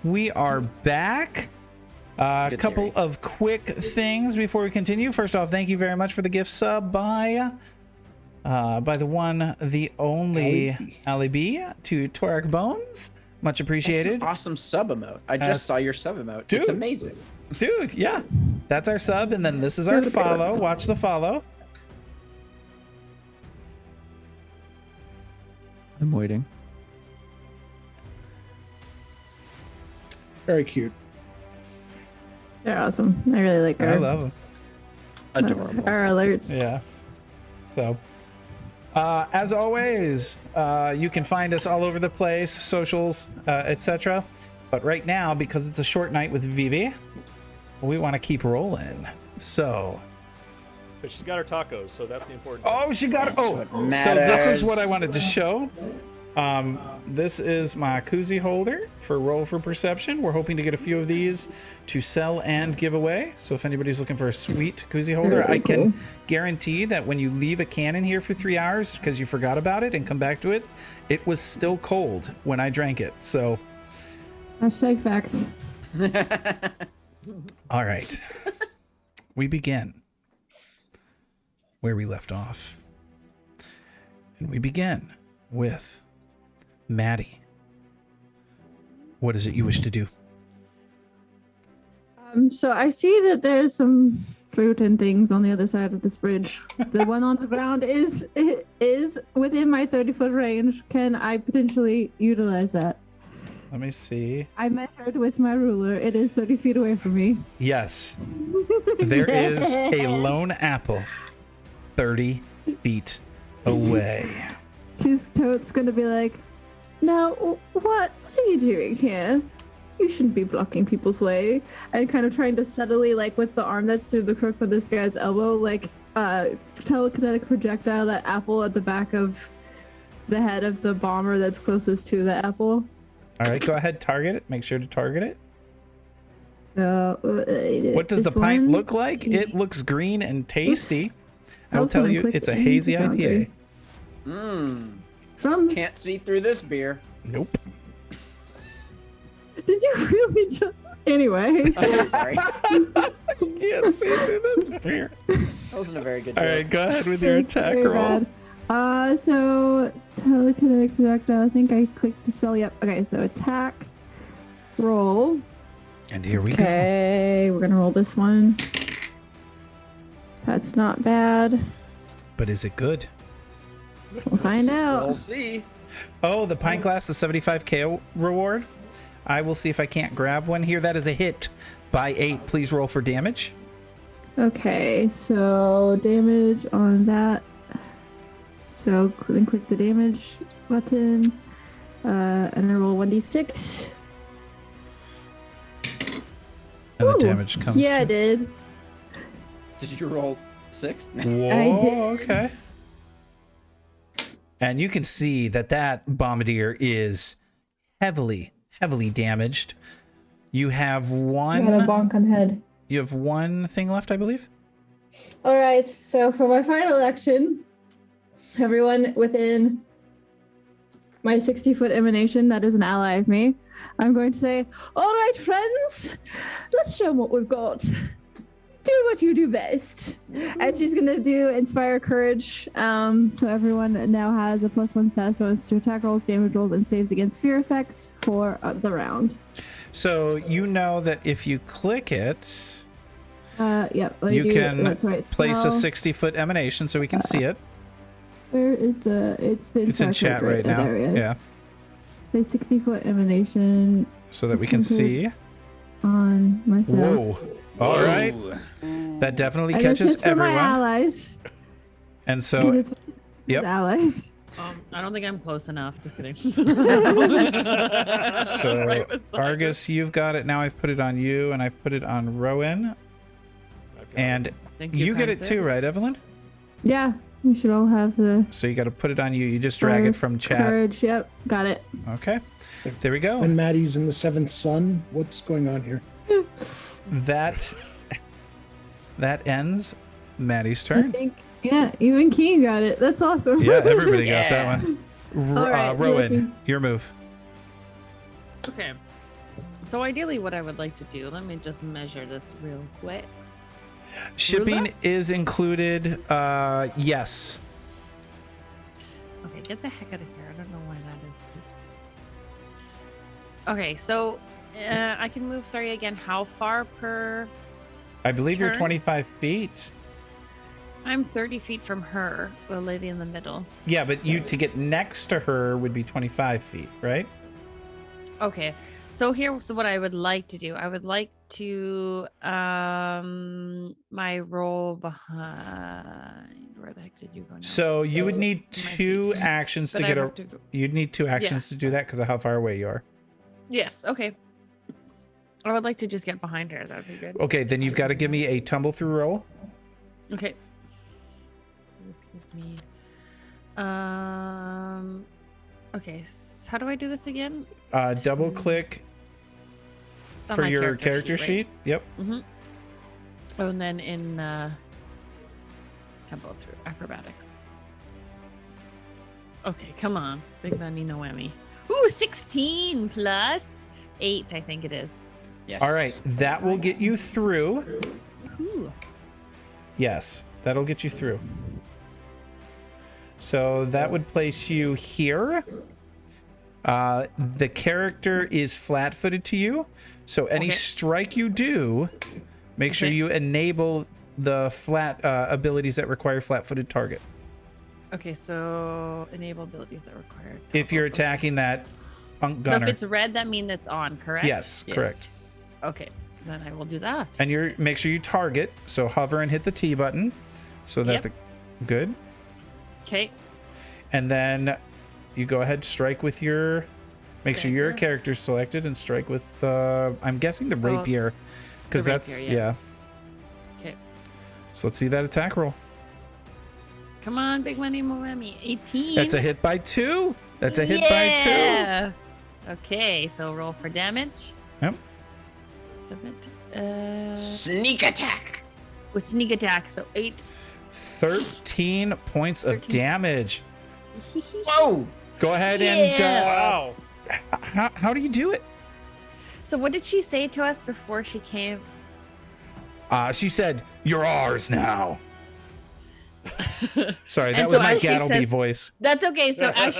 We are back. A couple of quick things before we continue. First off, thank you very much for the gift sub by the one, the only Gattlebee to Toric Bones. Much appreciated. That's an awesome sub emote. I just saw your sub emote. Dude, it's amazing. Dude, yeah. That's our sub, and then this is our follow. Watch the follow. I'm waiting. Very cute. They're awesome. I really like our, I love them. Adorable. our alerts. Yeah. So, as always, you can find us all over the place, socials, etc. But right now, because it's a short night with Vivi, we want to keep rolling. So. But she's got her tacos, so that's the important Oh, thing. she got it. Oh, so this is what I wanted to show. This is my koozie holder for Roll for Perception. We're hoping to get a few of these to sell and give away. So if anybody's looking for a sweet koozie holder, I can guarantee that when you leave a can in here for 3 hours because you forgot about it and come back to it, it was still cold when I drank it. So. Hashtag facts. All right. We begin where we left off. And we begin with Maddie. What is it you wish to do? So I see that there's some fruit and things on the other side of this bridge. The one on the ground is within my 30-foot range. Can I potentially utilize that? Let me see. I measured with my ruler. It is 30 feet away from me. Yes. There is a lone apple 30 feet away. She's totes gonna be like, now, what are you doing here? You shouldn't be blocking people's way. And kind of trying to subtly, like with the arm that's through the crook of this guy's elbow, like telekinetic projectile that apple at the back of the head of the bomber that's closest to the apple. All right, go ahead, target it. Make sure to target it. So, What does the pint look like? It looks green and tasty. I'll tell you, it's a hazy IPA. Can't see through this beer. Nope. Did you really just... Anyway. Oh, sorry. You can't see through this beer. That wasn't a very good All joke. right, go ahead with your It's attack very roll. bad. So telekinetic projectile. I think I clicked the spell. Yep. Okay, so attack, roll. And here we go. Okay, we're gonna roll this one. That's not bad. But is it good? We'll find We'll out. see. Oh, the pint glass, the 75k reward. I will see if I can't grab one here. That is a hit by 8. Please roll for damage. Okay, so damage on that. So then click the damage button, and I roll 1d6. And the Ooh, damage comes. Yeah, I did. Did you roll 6? Whoa, I did. okay. And you can see that that bombardier is heavily damaged. You have I got a one. bonk on the head. You have one thing left, I believe. All right, so for my final action, everyone within my 60-foot emanation that is an ally of me, I'm going to say, all right, friends, let's show them what we've got. Do what you do best. And she's going to do Inspire Courage. So everyone now has a +1 status bonus to attack rolls, damage rolls, and saves against fear effects for the round. So you know that if you click it, Yep. you can that's right, place a spell. 60-foot emanation so we can see it. Where is it's the It's in chat right now. There it is. Yeah. The 60-foot emanation So that we can see. on myself. Whoa. All right. That definitely And it's catches just for everyone. my allies. And 'cause so, it's yep. allies. I don't think I'm close enough. Just kidding. So Right beside Argus, you've got it. Now I've put it on you, and I've put it on Rowan. And Thank you get it Kaiser. too, right, Evelyn? Yeah, we should all have the So you got to put it on you. You just drag it from chat. Courage. Yep, got it. Okay. There we go. When Maddie's in the seventh sun, what's going on here? That ends Maddie's I turn. think, yeah, even Keen got it. That's awesome. Yeah, everybody got that one. All right, Rowan, your move. Okay. So ideally, what I would like to do, let me just measure this real quick. Shipping Ruler? is included. Yes. Okay, get the heck out of here. I don't know why that is. Oops. Okay, so I can move. Sorry again. How far per? I believe you're Turn? 25 feet. I'm 30 feet from her, the lady in the middle. Yeah, but you to get next to her would be 25 feet, right? Okay, so here's what I would like to do. I would like to my roll behind. Where the heck did you go now? So you would need My two feet. actions to But I get a. have to go- You'd need two actions to do that because of how far away you are. Yes. Okay. I would like to just get behind her. That'd be good. Okay, then you've got to give me a tumble through roll. Okay. So this gives me. Okay. How do I do this again? Double click It's on for my your character right? sheet. Yep. Mm-hmm. Oh, and then in tempo through acrobatics. Okay, come on. Big Bunny Noemi. Ooh, 16 plus 8, I think it is. Yes. All right, that will get you through. Ooh. Yes, that'll get you through. So that would place you here. The character is flat-footed to you, so any Okay. strike you do, make sure Okay. you enable the flat abilities that require flat-footed target. Okay, so enable abilities that require. If you're also- attacking that punk So gunner. if it's red, that means it's on, correct? Yes, correct. Okay, then I will do that. And you're make sure you target, so hover and hit the T button, so that Yep. the good. Okay. And then you go ahead, strike with your. Make sure your Rapier. character's selected and strike with. I'm guessing the rapier, because the that's rapier, yeah. Okay. So let's see that attack roll. Come on, Big Money Moemi. 18. That's a hit by 2. That's a hit by 2. Yeah. Okay, so roll for damage. Yep. Submit. Sneak attack. With sneak attack, so 8. 13 points of 13. damage. Whoa. Go ahead Wow. and how do you do it? So what did she say to us before she came? She said, "You're ours now." Sorry, that And was so my as she Gattlebee says- voice. That's okay. So as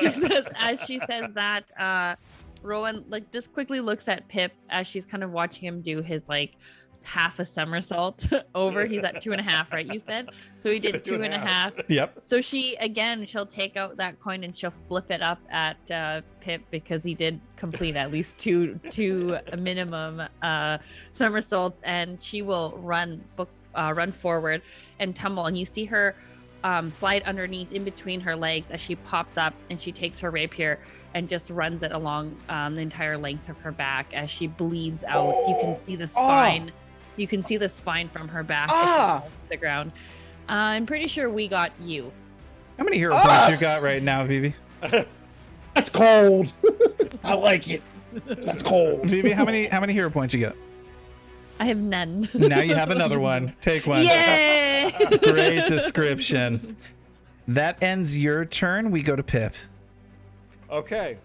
she says that, Rowan like just quickly looks at Pip as she's kind of watching him do his like half a somersault over. He's at 2.5, right? You said. So he did 2.5. Yep. So she'll take out that coin and she'll flip it up at Pip because he did complete at least two minimum somersaults, and she will run forward and tumble, and you see her slide underneath in between her legs as she pops up, and she takes her rapier and just runs it along the entire length of her back as she bleeds out. You can see the spine. You can see the spine from her back as she falls to the ground. I'm pretty sure we got you. How many hero points you got right now, Vivi? That's cold. I like it. That's cold. Vivi, how many hero points you got? I have none. Now you have another one. Take one. Yay! Great description. That ends your turn. We go to Pip. Okay.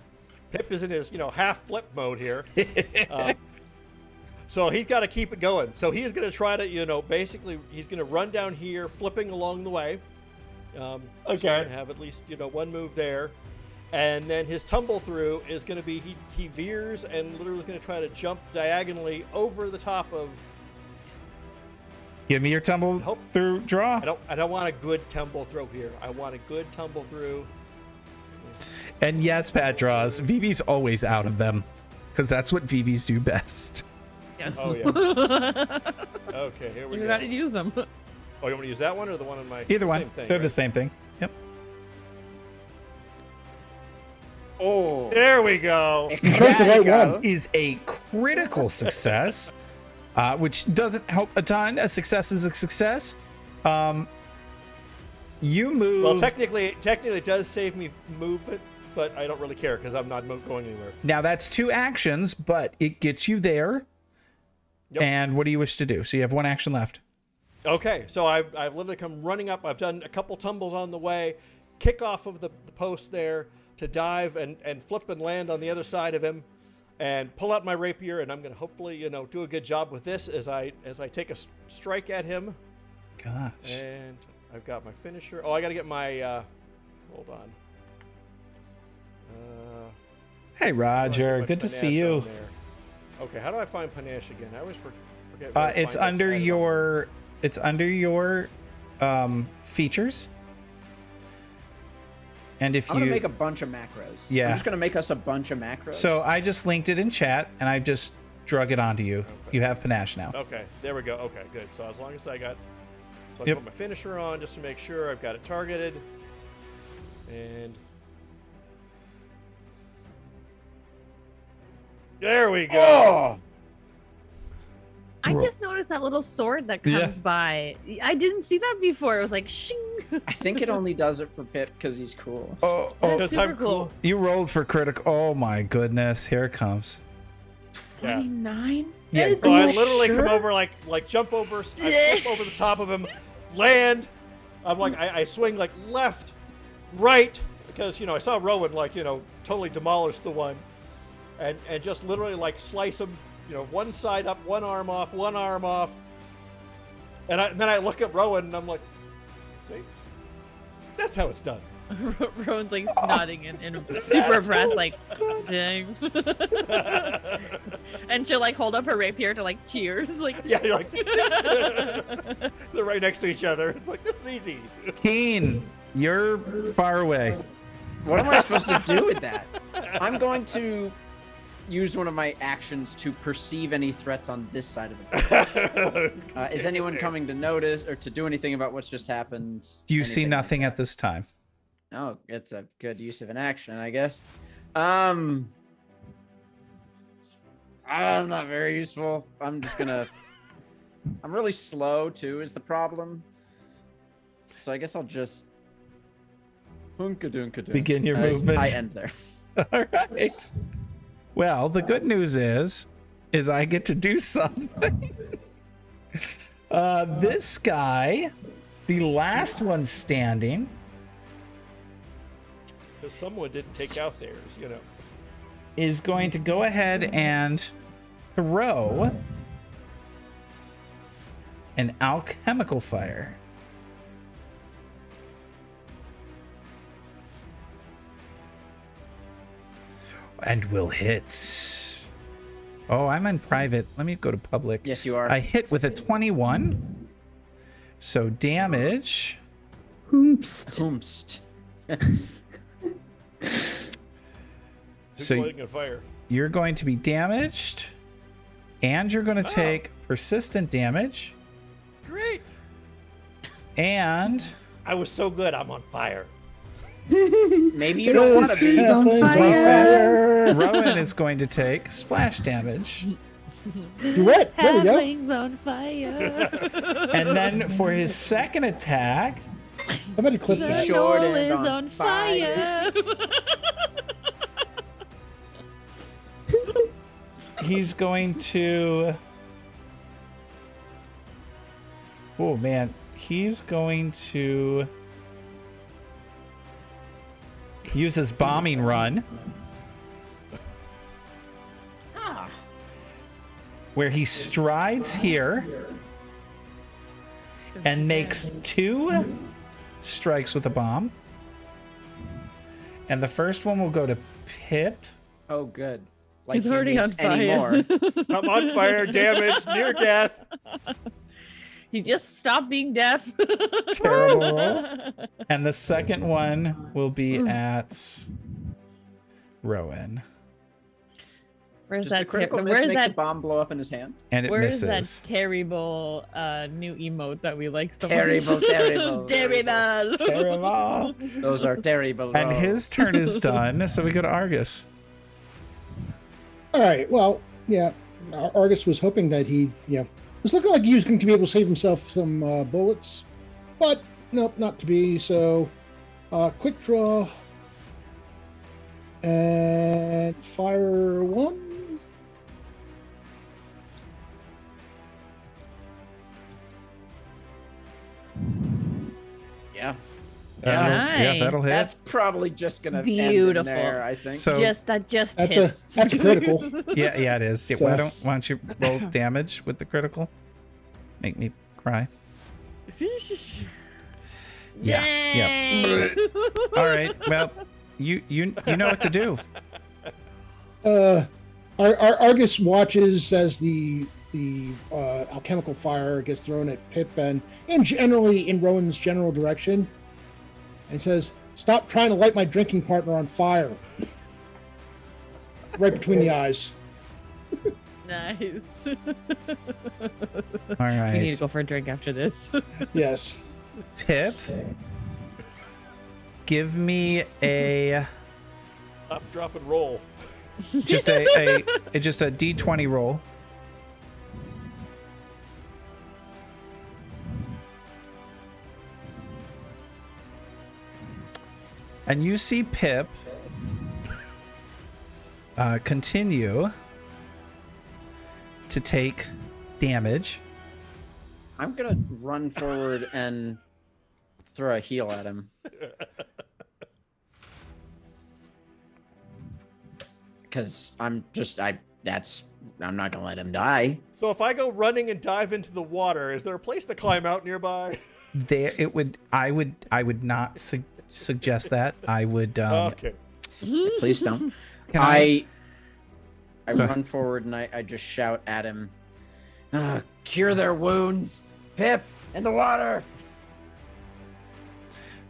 Pip is in his, half flip mode here. So he's got to keep it going. So he's going to try to, basically, he's going to run down here, flipping along the way. Okay. Have at least, one move there. And then his tumble through is going to be, he veers and literally is going to try to jump diagonally over the top of. Give me your tumble through draw. I don't want a good tumble through here. I want a good tumble through. And yes, Pat draws. Vivi's always out of them because that's what Vivi's do best. Yes. Oh, yeah. Okay, here we You go. gotta use them. Oh, you want to use that one or the one on my Either one. Same thing, They're right? the same thing. Yep. Oh. There we go. You chose the right Go. one. Is a critical success, which doesn't help a ton. A success is a success. You move. Well, technically it does save me movement, but I don't really care because I'm not going anywhere. Now that's 2 actions, but it gets you there. Yep. And what do you wish to do? So you have 1 action left. Okay, so I've literally come running up. I've done a couple tumbles on the way, kick off of the post there to dive and flip and land on the other side of him, and pull out my rapier, and I'm going to hopefully, do a good job with this as I take a strike at him. Gosh. And I've got my finisher. Oh, I got to get my. Hold on. Hey, Roger. Good to see you. Okay, how do I find panache again? I always forget. It's under your. It's under your features. And if I'm you gonna make a bunch of macros. Yeah. I'm just gonna make us a bunch of macros. So I just linked it in chat, and I just drug it onto you. Okay. You have panache now. Okay, there we go. Okay, good. So as long as I got, so I Yep. put my finisher on just to make sure I've got it targeted, and there we go. Oh, I just noticed that little sword that comes Yeah. by. I didn't see that before. It was like shing. I think it only does it for Pip because he's cool. Oh, That's Because super I'm cool. you rolled for critical. Oh my goodness! Here it comes. Yeah. 29? Yeah. Oh, I you literally sure? come over like jump over, I flip over the top of him, land. I'm like I swing like left, right, because I saw Rowan totally demolish the one, and just literally like slice him, one side up, one arm off, and then I look at Rowan and I'm like, see, that's how it's done. Rowan's like nodding and super impressed, like, dang. And she'll like hold up her rapier to like cheers, like. Yeah, you're like they're right next to each other. It's like this is easy. Keen, you're far away. What am I supposed to do with that? I'm going to use one of my actions to perceive any threats on this side of the boat. Is anyone coming to notice or to do anything about what's just happened? You see Anything nothing like at this time. that? Oh, it's a good use of an action, I guess. I'm not very useful. I'm really slow too, is the problem. So I guess I'll just Begin your movement. I end there. All right. Well, the good news is I get to do something. This guy, the last one standing, Because someone didn't take out theirs, is going to go ahead and throw an alchemical fire. And will hit. Oh, I'm in private. Let me go to public. Yes, you are. I hit with a 21. So damage. Hoomst. So lighting a fire. you're going to be damaged, and you're going to take persistent damage, Great. and I was so good. I'm on fire. Maybe you don't want to be. He's on fire. Rowan is going to take splash damage. You wet. There we go. Halflings on fire. And then for his second attack, How about you clip The that? Short knoll end is on on fire. he's going to... Oh, man. He's going to use his bombing run, where he strides here and makes 2 strikes with a bomb. And the first one will go to Pip. Oh, good. Like He's he already needs on any fire. more. I'm on fire, damage, near death. He just stopped being deaf. Terrible roll. And the second one will be at Rowan. Where's Does the that? critical miss Where's make that? the bomb blow up in his hand? And it Where's misses. that terrible new emote that we like so Terrible, much? terrible. Terrible. Terrible. Those are terrible. And rolls. his turn is done, so we go to Argus. All right. Well, yeah. Argus was hoping that he, was looking like he was going to be able to save himself some bullets, but nope, not to be. So, quick draw and fire 1. Yeah. Yeah, that'll hit. That's probably just gonna end in Beautiful. there, I think. So- Just That's hits. a critical. Yeah, it is. Yeah, So- why don't you roll damage with the critical? Make me cry. Yeah. Yep. All right. Well, you know what to do. Argus watches as the alchemical fire gets thrown at Pip and generally in Rowan's general direction, and says, "Stop trying to light my drinking partner on fire." Right between the eyes. Nice. All We need right. to go for a drink after this. Yes. Pip, give me a Up, drop, and roll. just a D20 roll. And you see Pip continue to take damage. I'm gonna run forward and throw a heal at him. Because I'm not gonna let him die. So if I go running and dive into the water, is there a place to climb out nearby? I would not suggest that. I would Okay. Please don't. can I run forward and I just shout at him, cure their wounds, Pip, in the water.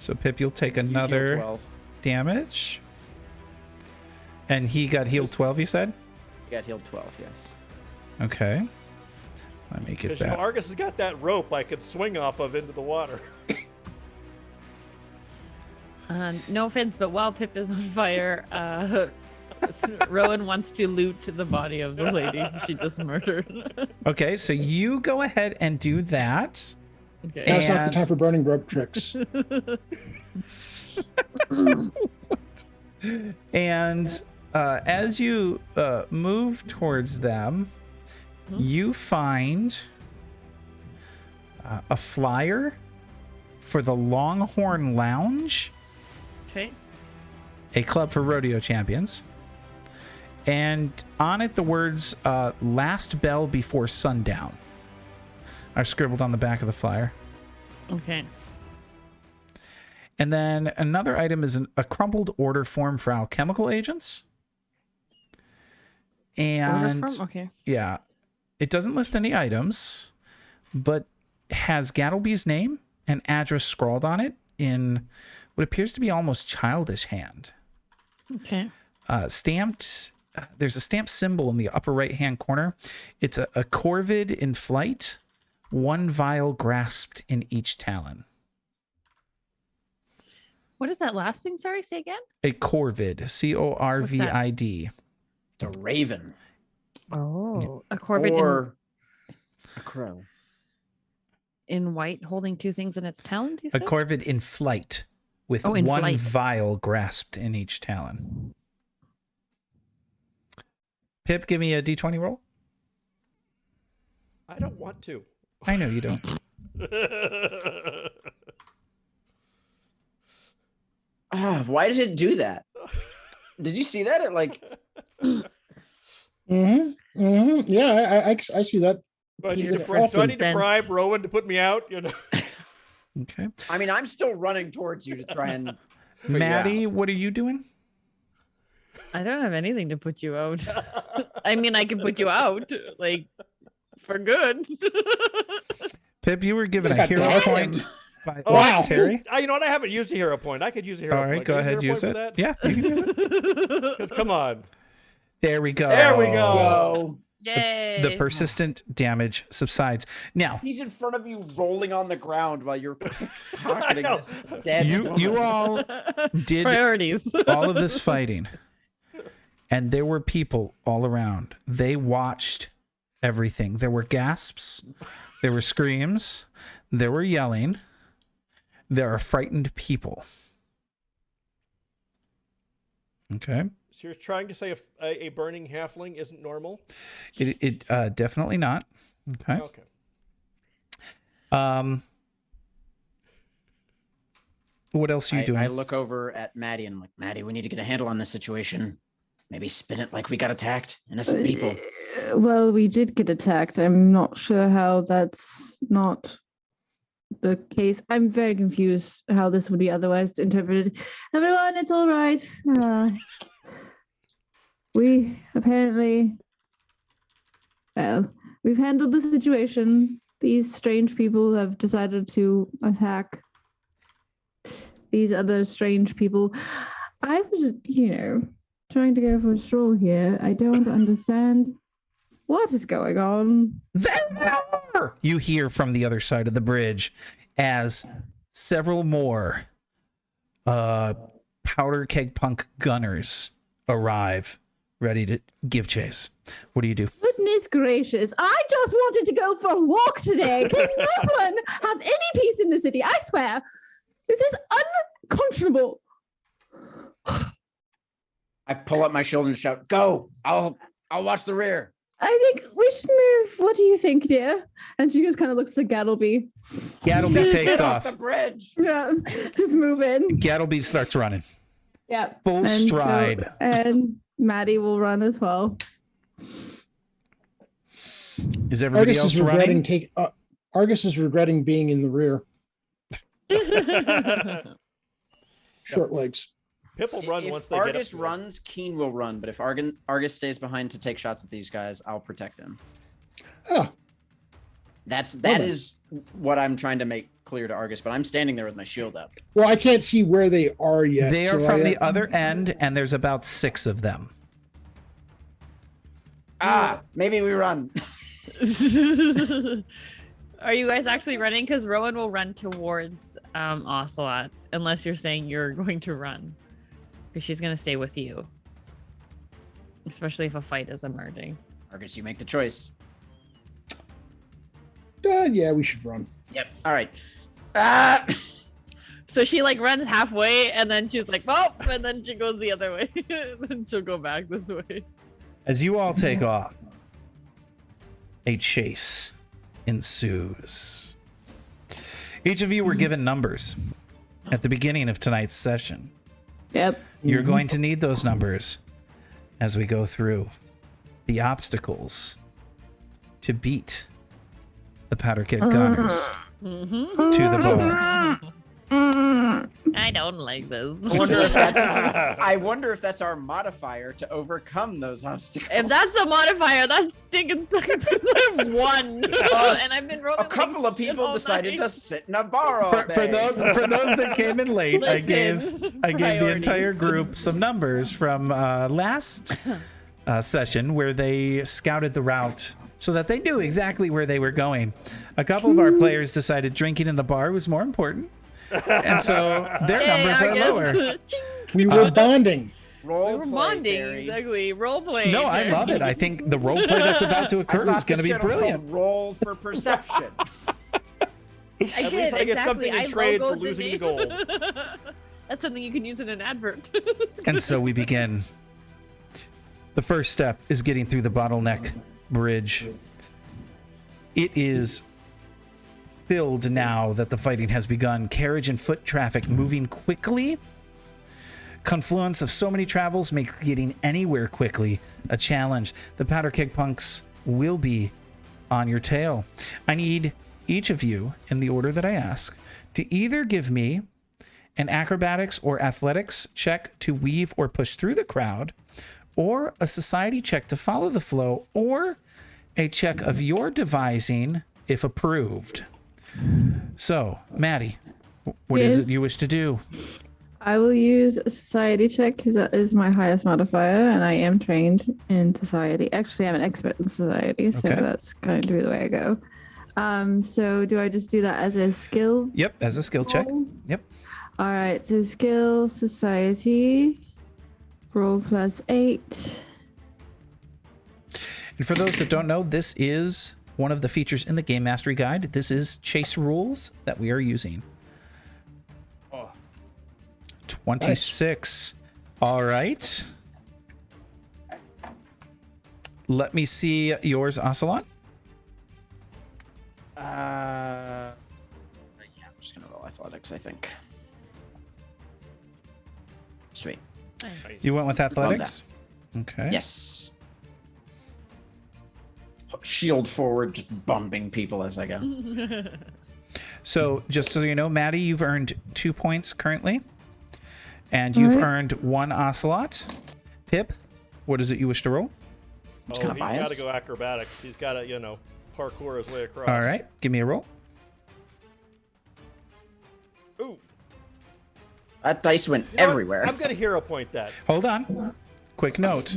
So Pip, you'll take You heal another 12. damage. And he got healed 12, you said? You got healed 12, yes. Okay. Let me get Because that. Argus has got that rope I could swing off of into the water. No offense, but while Pip is on fire, Rowan wants to loot the body of the lady she just murdered. Okay, so you go ahead and do that. Okay. Now it's not the And- time for burning rope tricks. And as you move towards them, you find a flyer for the Longhorn Lounge, Okay. a club for rodeo champions. And on it, the words "Last Bell Before Sundown" are scribbled on the back of the flyer. Okay. And then another item is a crumpled order form for alchemical agents. And Okay. yeah, it doesn't list any items, but has Gattlebee's name and address scrawled on it in what appears to be almost childish hand. Okay. Stamped, there's a stamped symbol in the upper right-hand corner. It's a corvid in flight, one vial grasped in each talon. What is that last thing? Sorry, say again. A corvid, C-O-R-V-I-D. The raven. Oh, a Corvid Or a crow. in white holding two things in its talons, you A said? corvid in flight with Oh, in one flight. vial grasped in each talon. Pip, give me a D20 roll. I don't want to. I know you don't. Why did it do that? Did you see that? It like Yeah, I see that. Do I need to, Peter do I need to Offense. bribe Rowan to put me out? You know. Okay. I mean, I'm still running towards you to try and put you Maddie, out. what are you doing? I don't have anything to put you out. I mean, I can put you out, like, for good. Pip, you were given a Just got hero damn. point by Wow. Terry. You know what? I haven't used a hero point. I could use a hero All point. right, go Can I ahead, use hero it. point for Yeah, you can use it. Because come on. There we go. There we go. Go. Yay. The persistent damage subsides. Now, He's in front of you, rolling on the ground while you're pocketing know. this dead you woman. all did Priorities. all of this fighting, and there were people all around. They watched everything. There were gasps, there were screams, there were yelling, there are frightened people. Okay. So you're trying to say a burning halfling isn't normal? It definitely not. Okay. Okay. What else are you doing? I look over at Maddie and I'm like, Maddie, we need to get a handle on this situation. Maybe spin it like we got attacked. Innocent people. Well, we did get attacked. I'm not sure how that's not the case. I'm very confused how this would be otherwise interpreted. Everyone, it's all right. We apparently, well, we've handled the situation. These strange people have decided to attack these other strange people. I was, trying to go for a stroll here. I don't understand what is going on. There! You hear from the other side of the bridge as several more powder keg punk gunners arrive, ready to give chase. What do you do? Goodness gracious. I just wanted to go for a walk today. Can no one have any peace in the city? I swear. This is unconscionable. I pull up my shoulder and shout, "Go! I'll watch the rear." I think we should move. What do you think, dear? And she just kind of looks at Gattlebee. Gattlebee takes Get off. the bridge. Yeah, just move in. Gattlebee starts running. Yeah. Full stride. And Maddie will run as well. Is everybody else running? Argus is regretting being in the rear. Short legs. Pip will run If once they Argus get up. runs, Keen will run. But if Argus stays behind to take shots at these guys, I'll protect him. Oh, That Okay. is what I'm trying to make clear to Argus. But I'm standing there with my shield up. well, I can't see where they are yet. They are so from I- the other end, and there's about 6 of them. Maybe we run. Are you guys actually running? Because Rowan will run towards Ocelot, unless you're saying you're going to run. Because she's going to stay with you. Especially if a fight is emerging. Argus, you make the choice. Yeah, we should run. Yep. All right. So she like runs halfway and then she's like, oh, and then she goes the other way. Then she'll go back this way. As you all take off, a chase ensues. Each of you were given numbers at the beginning of tonight's session. Yep. You're going to need those numbers as we go through the obstacles to beat the powder keg gunners to the bar. I don't like this. I wonder if that's our modifier to overcome those obstacles. If that's a modifier, that stinking sucks. I have 1. And I've been rolling. A couple of people decided to sit in a bar all For day. those that came in late, I gave the Priorities. entire group some numbers from last session where they scouted the route so that they knew exactly where they were going. A couple of our players decided drinking in the bar was more important, and so their numbers are lower. We were bonding. Role We were play, bonding, Terry. exactly. Role play. No, I love it. I think the role play that's about to I occur thought is going to this be shit was brilliant. called Roll for perception. I At did, least I get exactly. something in I trade for logoed the losing the name. gold. That's something you can use in an advert. And so we begin. The first step is getting through the bottleneck bridge. It is filled now that the fighting has begun. Carriage and foot traffic moving quickly. Confluence of so many travels make getting anywhere quickly a challenge. The powder keg punks will be on your tail. I need each of you, in the order that I ask, to either give me an acrobatics or athletics check to weave or push through the crowd, or a society check to follow the flow, or a check of your devising if approved. So, Maddie, what is it Yes. you wish to do? I will use a society check because that is my highest modifier, and I am trained in society. Actually, I'm an expert in society, so Okay. that's going to be the way I go. So do I just do that as a skill? Yep, as a skill check. roll? Yep. All right, so skill, society, roll +8. And for those that don't know, this is one of the features in the Game Mastery Guide. This is chase rules that we are using. 26. All right. Let me see yours, Ocelot. Yeah, I'm just gonna roll athletics, I think. Sweet. You went with athletics? Okay. Yes. Shield forward, just bumping people as I go. So, just so you know, Maddie, you've earned 2 points currently. And you've earned 1 ocelot. Pip, what is it you wish to roll? He's got to go acrobatics. He's got to, parkour his way across. All right, give me a roll. Ooh. That dice went everywhere. I'm going to hero point that. Hold on. Quick note.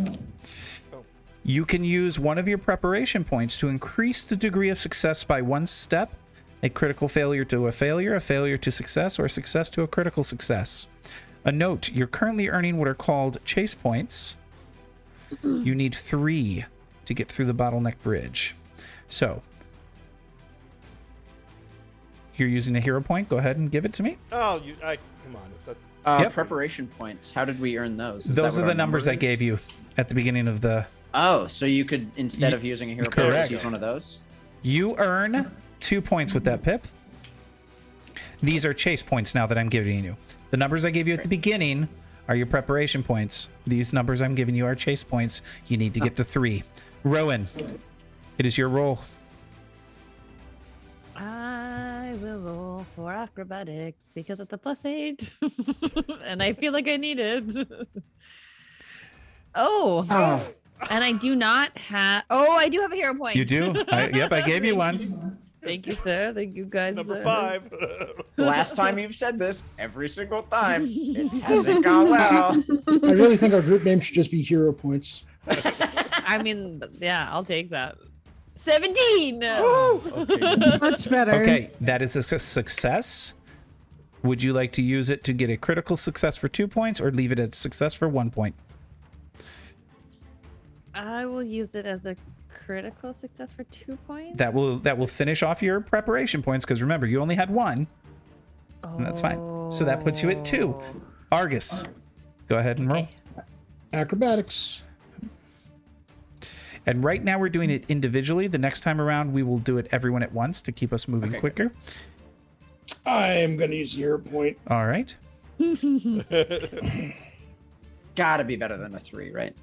You can use one of your preparation points to increase the degree of success by 1 step. A critical failure to a failure to success, or a success to a critical success. A note, you're currently earning what are called chase points. You need 3 to get through the bottleneck bridge. So, you're using a hero point. Go ahead and give it to me. Oh, come on. Yep. Preparation points. How did we earn those? Those are the numbers I gave you at the beginning of the... Oh, so you could, instead of using a hero point, just use one of those? You earn 2 points with that, Pip. These are chase points now that I'm giving you. The numbers I gave you at the beginning are your preparation points. These numbers I'm giving you are chase points. You need to get to 3. Rowan, it is your roll. I will roll for acrobatics because it's a +8. And I feel like I need it. Oh. And I do not have... Oh, I do have a hero point. You do? Yep, I gave you one. Thank you, sir. Thank you, guys. Number 5. Last time you've said this, every single time, it hasn't gone well. I really think our group name should just be hero points. I mean, yeah, I'll take that. 17! Okay. Much better. Okay, that is a success. Would you like to use it to get a critical success for 2 points, or leave it at success for 1 point? I will use it as a critical success for 2 points. That will finish off your preparation points, because remember, you only had 1. And that's fine. So that puts you at 2. Argus, go ahead and roll. Okay. Acrobatics. And right now we're doing it individually. The next time around, we will do it everyone at once to keep us moving quicker. I'm going to use hero point. All right. Gotta be better than a 3, right?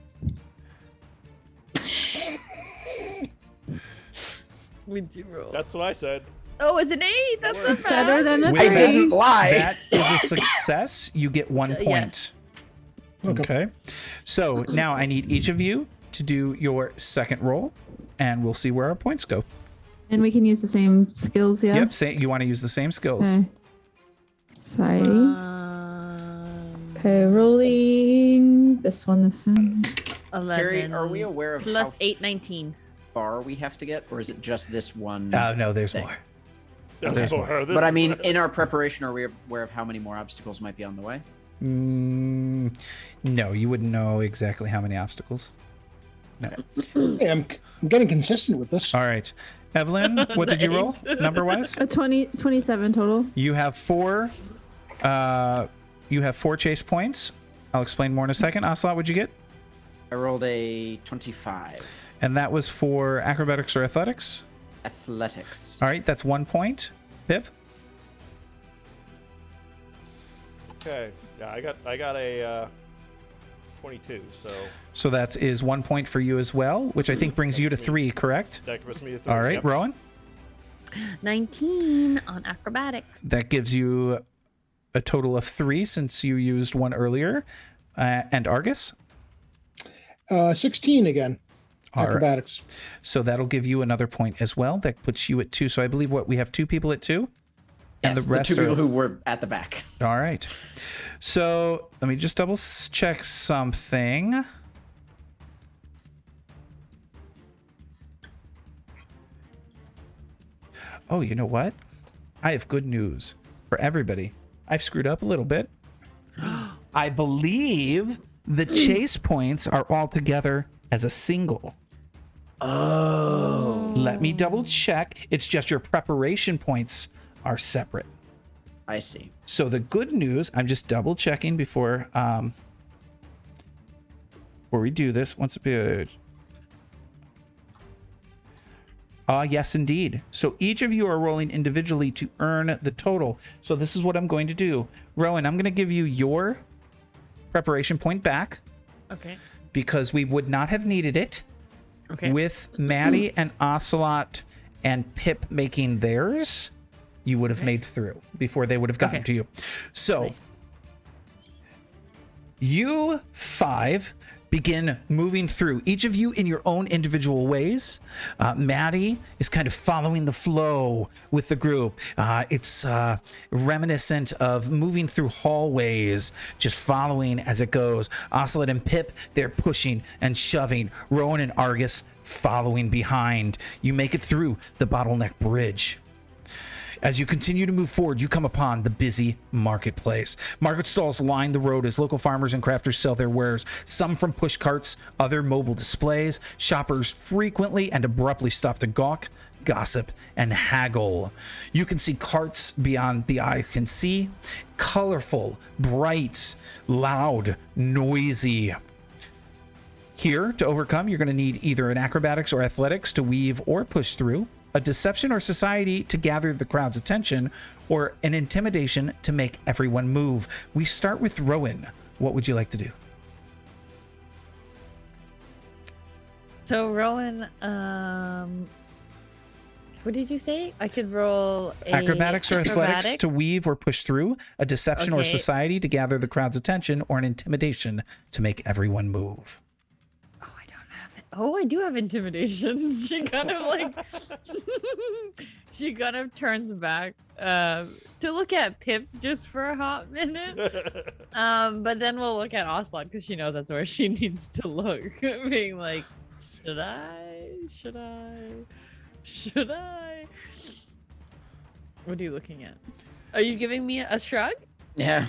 We do roll. That's what I said. Oh, it's an 8. That's not It's better than a With 3. I didn't lie. That is a success. You get 1 point. Yes. Okay. So now I need each of you to do your second roll, and we'll see where our points go. And we can use the same skills, yeah? Yep. You want to use the same skills. Okay. Sorry. Okay, rolling this one. 11. Carrie, are we aware of plus how 8, 19. far we have to get, or is it just this one? Oh, no, there's thing? more. There's more. But I mean, in our preparation, are we aware of how many more obstacles might be on the way? No, you wouldn't know exactly how many obstacles. No. Hey, I'm getting consistent with this. All right. Evelyn, what did you roll, number-wise? A 27 total. You have 4 chase points. I'll explain more in a second. Ocelot, what'd you get? I rolled a 25. And that was for acrobatics or athletics? Athletics. All right, that's 1 point. Pip? Okay. Yeah, I got a 22. So that is 1 point for you as well, which I think brings you to 3, correct? That puts me to 3. All right, Yep. Rowan? 19 on acrobatics. That gives you a total of 3 since you used 1 earlier. And Argus? 16 again. All right. Acrobatics. So that'll give you another point as well. That puts you at 2. So I believe we have 2 people at 2? And Yes, the rest the 2 are... people who were at the back. All right. So let me just double check something. Oh, you know what? I have good news for everybody. I've screwed up a little bit. I believe the chase points are all together as a single. Oh. Let me double check. It's just your preparation points are separate. I see. So the good news, I'm just double checking before we do this. Once a bit. Yes, indeed. So each of you are rolling individually to earn the total. So this is what I'm going to do. Rowan, I'm going to give you your preparation point back Okay. because we would not have needed it Okay. with Maddie and Ocelot and Pip making theirs. You would have made through before they would have gotten to you. So Nice. you 5 begin moving through, each of you in your own individual ways. Maddie is kind of following the flow with the group. It's reminiscent of moving through hallways, just following as it goes. Ocelot and Pip, they're pushing and shoving. Rowan and Argus following behind. You make it through the bottleneck bridge. As you continue to move forward, you come upon the busy marketplace. Market stalls line the road as local farmers and crafters sell their wares, some from push carts, other mobile displays. Shoppers frequently and abruptly stop to gawk, gossip, and haggle. You can see carts beyond the eye can see, colorful, bright, loud, noisy. Here, to overcome, you're going to need either an acrobatics or athletics to weave or push through, a deception or society to gather the crowd's attention, or an intimidation to make everyone move. We start with Rowan. What would you like to do? So Rowan, what did you say? I could roll Acrobatics or athletics to weave or push through, a deception or Okay. society to gather the crowd's attention, or an intimidation to make everyone move. Oh, I don't have it. Oh, I do have intimidation. She kind of like, she kind of turns back to look at Pip just for a hot minute. But then we'll look at Ocelot because she knows that's where she needs to look, being like, should I? Should I? Should I? What are you looking at? Are you giving me a shrug? Yeah.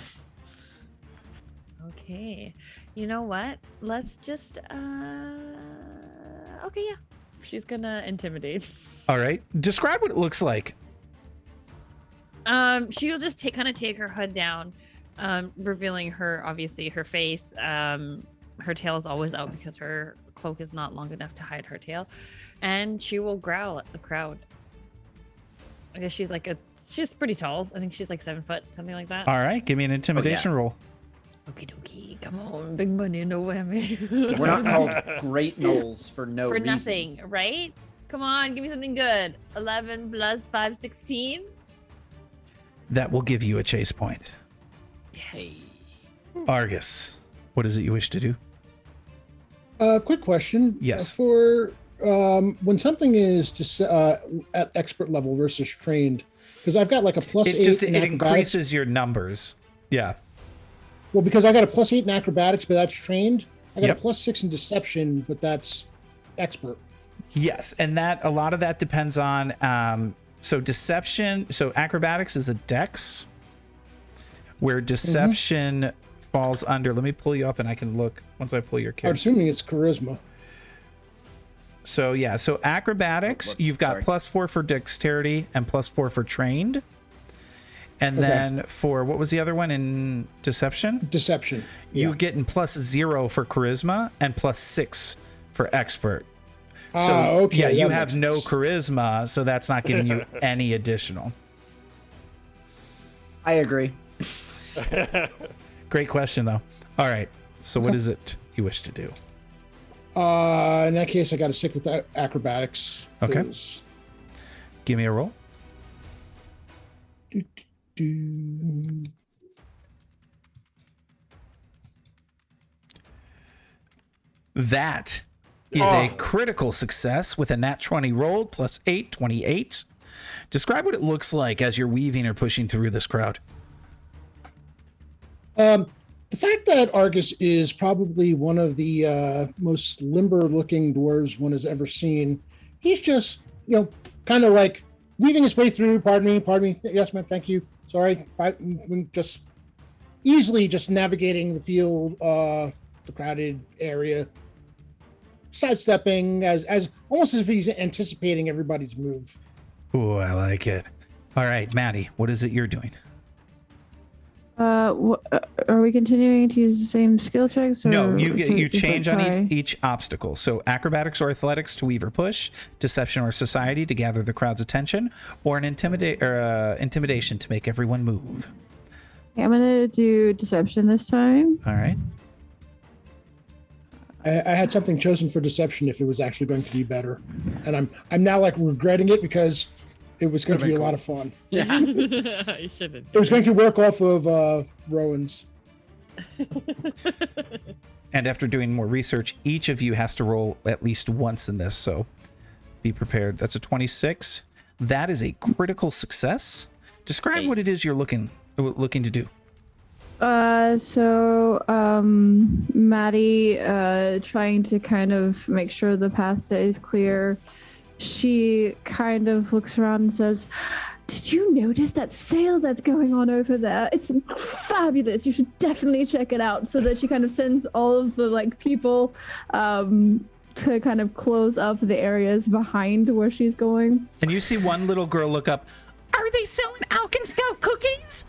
Okay. You know what? Let's just okay, yeah. She's gonna intimidate. All right. Describe what it looks like. She'll just take her hood down, revealing her obviously her face. Her tail is always out because her cloak is not long enough to hide her tail. And she will growl at the crowd. I guess she's pretty tall. I think she's like 7 foot, something like that. All right. Give me an intimidation roll. Okie dokie, come on, big money, no whammy. We're not called Great Knolls for no For reason. nothing, right? Come on, give me something good. 11 plus 5, 16. That will give you a chase point. Hey. Argus, what is it you wish to do? Quick question. Yes. For when something is just at expert level versus trained, because I've got like a plus It 8 just in it acrobatics. increases your numbers. Yeah. Well, because I got a plus 8 in acrobatics, but that's trained. I got Yep. a plus 6 in deception, but that's expert. Yes, and that a lot of that depends on so deception. So acrobatics is a dex, where deception falls under. Let me pull you up, and I can look once I pull your I'm character. assuming it's charisma. So yeah, so acrobatics, Whoops, you've got sorry. +4 for dexterity and +4 for trained. And Okay. then for what was the other one in deception? Deception. You're getting +0 for charisma and +6 for expert. So Okay. yeah, you that have makes no sense. charisma, so that's not giving you any additional. I agree. Great question though. All right. So what is it you wish to do? In that case, I got to stick with acrobatics. Okay. 'cause- Give me a roll. do. That is a critical success with a nat 20 roll +8, 28. Describe what it looks like as you're weaving or pushing through this crowd. The fact that Argus is probably one of the most limber-looking dwarves one has ever seen, he's just, kind of like weaving his way through. Pardon me. Yes, ma'am. Thank you. Sorry. Just easily just navigating the field, the crowded area, sidestepping as almost as if he's anticipating everybody's move. Ooh, I like it. All right, Maddie, what is it you're doing? Are we continuing to use the same skill checks? Or No, you is change that- on sorry. each obstacle. So acrobatics or athletics to weave or push, deception or society to gather the crowd's attention, or an intimidation to make everyone move. I'm gonna do deception this time. All right. I had something chosen for deception if it was actually going to be better, and I'm now like regretting it because it was going to be a lot of fun. Yeah. You shouldn't. It was going to work off of Rowan's. And after doing more research, each of you has to roll at least once in this, so be prepared. That's a 26. That is a critical success. Describe what it is you're looking to do. Maddie, trying to kind of make sure the path stays clear. She kind of looks around and says, "Did you notice that sale that's going on over there? It's fabulous. You should definitely check it out." So that she kind of sends all of the people to kind of close up the areas behind where she's going. And you see one little girl look up. Are they selling Alkenstar cookies?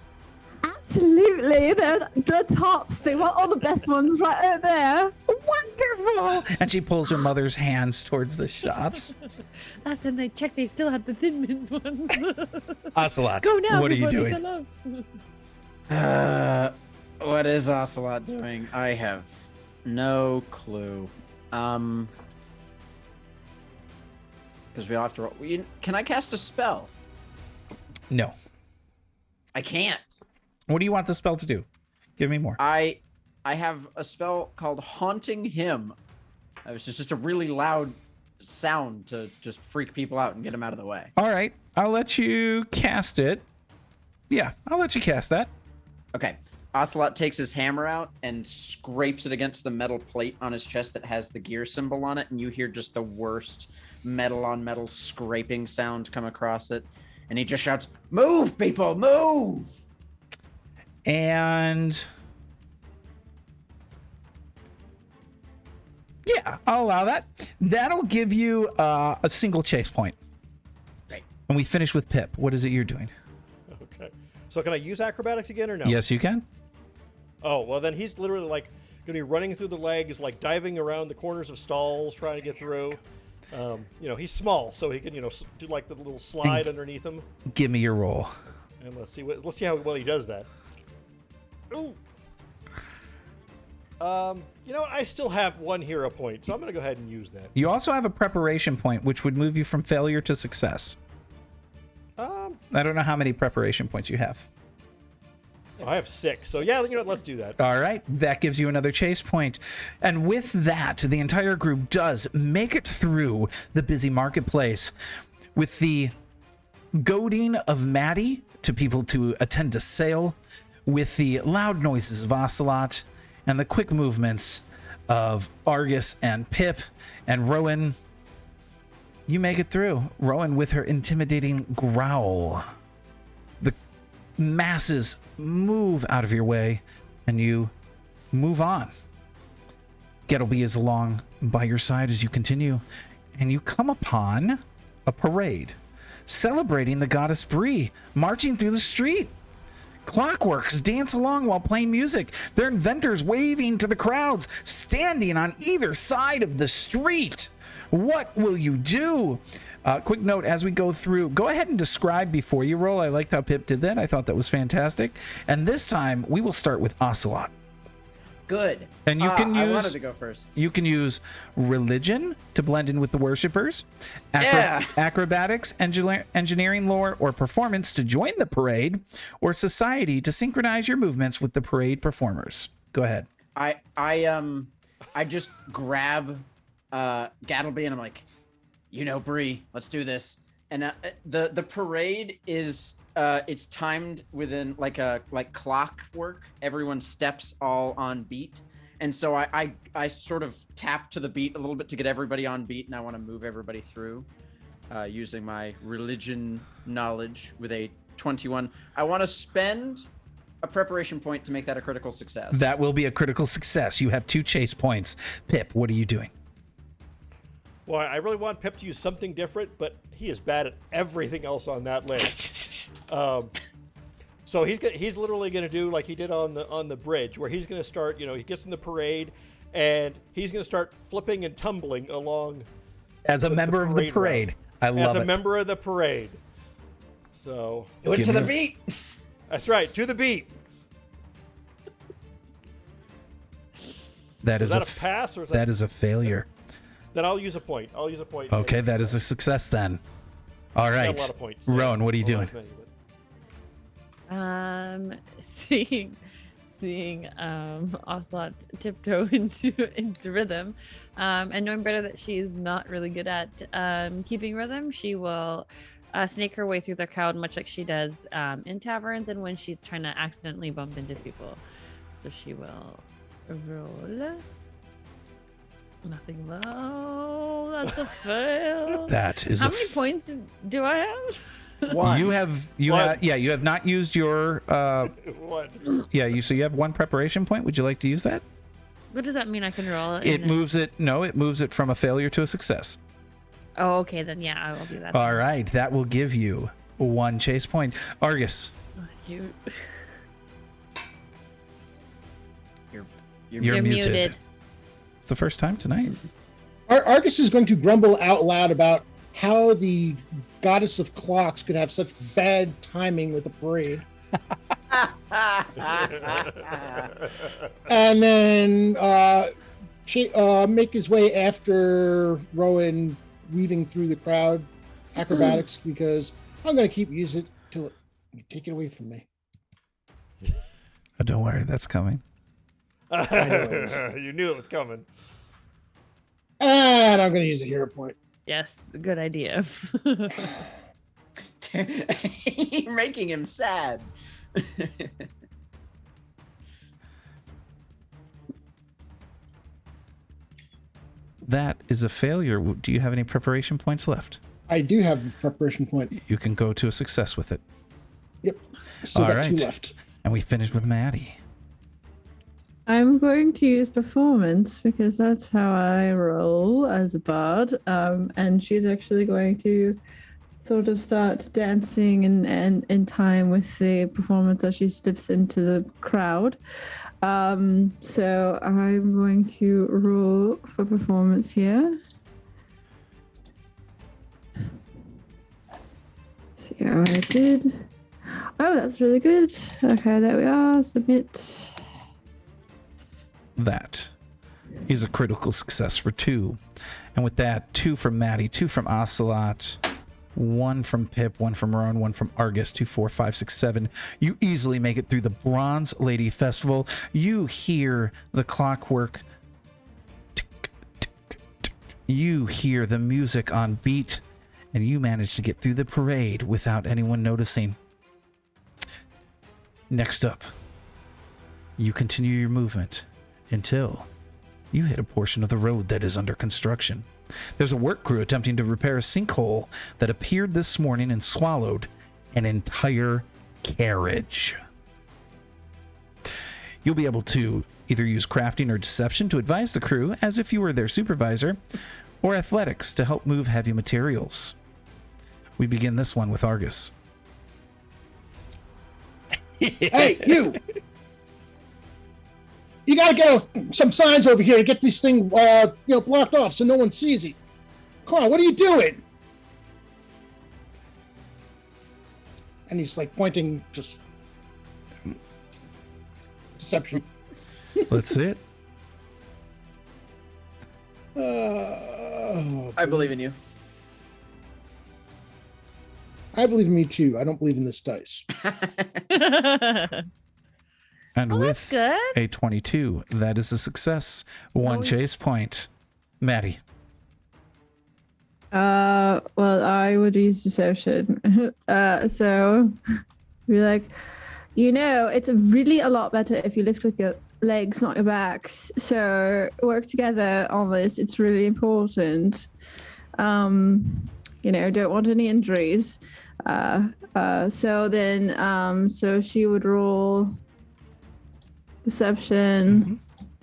Absolutely. They're tops. They want all the best ones right over there. Wonderful. And she pulls her mother's hands towards the shops. Last time I checked, they still had the Thin Mint ones. Ocelot, Go now. what are you before they doing? sell out. What is Ocelot doing? I have no clue. Because we have to roll. Can I cast a spell? No. I can't. What do you want the spell to do? Give me more. I have a spell called Haunting Him. It's just a really loud sound to just freak people out and get them out of the way. All right. I'll let you cast it. Yeah, I'll let you cast that. Okay. Ocelot takes his hammer out and scrapes it against the metal plate on his chest that has the gear symbol on it, and you hear just the worst metal on metal scraping sound come across it. And he just shouts, "Move, people, move!" And yeah, I'll allow that. That'll give you a single chase point. Great. And we finish with Pip. What is it you're doing? Okay. So can I use acrobatics again or no? Yes, you can. Oh, well then he's literally like going to be running through the legs, like diving around the corners of stalls, trying to get through. He's small, so he can, do like the little slide underneath him. Give me your roll. And let's see how well he does that. Ooh. I still have one hero point, so I'm going to go ahead and use that. You also have a preparation point, which would move you from failure to success. I don't know how many preparation points you have. I have 6, so yeah, let's do that. All right, that gives you another chase point. And with that, the entire group does make it through the busy marketplace with the goading of Maddie to people to attend a sale, with the loud noises of Ocelot, and the quick movements of Argus and Pip and Rowan. You make it through. Rowan with her intimidating growl. The masses move out of your way, and you move on. Gattlebee is along by your side as you continue, and you come upon a parade celebrating the goddess Bree, marching through the street. Clockworks dance along while playing music. Their inventors waving to the crowds, standing on either side of the street. What will you do? Quick note as we go through, go ahead and describe before you roll. I liked how Pip did that. I thought that was fantastic. And this time we will start with Ocelot. Good. And you can I use wanted to go first. You can use religion to blend in with the worshippers, acrobatics, engineering lore, or performance to join the parade, or society to synchronize your movements with the parade performers. Go ahead. I just grab Gattlebee and I'm like, Bree, let's do this. And the parade is it's timed within like clockwork. Everyone steps all on beat, and so I sort of tap to the beat a little bit to get everybody on beat, and I want to move everybody through using my religion knowledge with a 21. I want to spend a preparation point to make that a critical success. That will be a critical success. You have 2 chase points. Pip, what are you doing? Well, I really want Pip to use something different, but he is bad at everything else on that list. So he's literally going to do like he did on the bridge, where he's going to start. He gets in the parade, and he's going to start flipping and tumbling along. As a member of the parade, I love it. As a member of the parade. So do it to the beat. That's right, to the beat. That is is that a pass or is that is a failure. Then I'll use a point. Okay, that is a success then. All right. Got a lot of points. Rowan, what are you doing? Seeing Ocelot tiptoe into rhythm, and knowing better that she's not really good at keeping rhythm, she will snake her way through the crowd, much like she does in taverns and when she's trying to accidentally bump into people. So she will roll. Nothing low. That's a fail. That is how many points do I have? One. You have not used your One. so you have one preparation point. Would you like to use that? What does that mean? I can roll it. It moves it from a failure to a success. Oh, okay, then yeah, I will do that. All right, that will give you 1 chase point. Argus, you're muted. It's the first time tonight. Argus is going to grumble out loud about how the goddess of clocks could have such bad timing with the parade. And then make his way after Rowan, weaving through the crowd, acrobatics, because I'm going to keep using it till you take it away from me. Oh, don't worry, that's coming. You knew it was coming. And I'm going to use a hero point. Yes, good idea. You're making him sad. That is a failure. Do you have any preparation points left? I do have a preparation point. You can go to a success with it. Yep. Still got 2 left. And we finish with Maddie. I'm going to use performance because that's how I roll as a bard. And she's actually going to sort of start dancing and in time with the performance as she steps into the crowd. So I'm going to roll for performance here. See how I did. Oh, that's really good. Okay, there we are. Submit. That is a critical success for 2. And with that, 2 from Maddie, 2 from Ocelot, 1 from Pip, 1 from Rowan, 1 from Argus, 2, 4, 5, 6, 7. You easily make it through the Bronze Lady Festival. You hear the clockwork. Tick, tick, tick. You hear the music on beat, and you manage to get through the parade without anyone noticing. Next up, you continue your movement until you hit a portion of the road that is under construction. There's a work crew attempting to repair a sinkhole that appeared this morning and swallowed an entire carriage. You'll be able to either use crafting or deception to advise the crew as if you were their supervisor, or athletics to help move heavy materials. We begin this one with Argus. Hey, you! You gotta get some signs over here to get this thing, blocked off so no one sees it. Come on, what are you doing? And he's like pointing, just deception. Let's see it. I believe in you. I believe in me too. I don't believe in this dice. And that's with good. a 22, that is a success. 1 chase point. Maddie. Well, I would use deception. So be like, it's really a lot better if you lift with your legs, not your backs. So work together on this. It's really important. Don't want any injuries. So she would roll deception. Mm-hmm.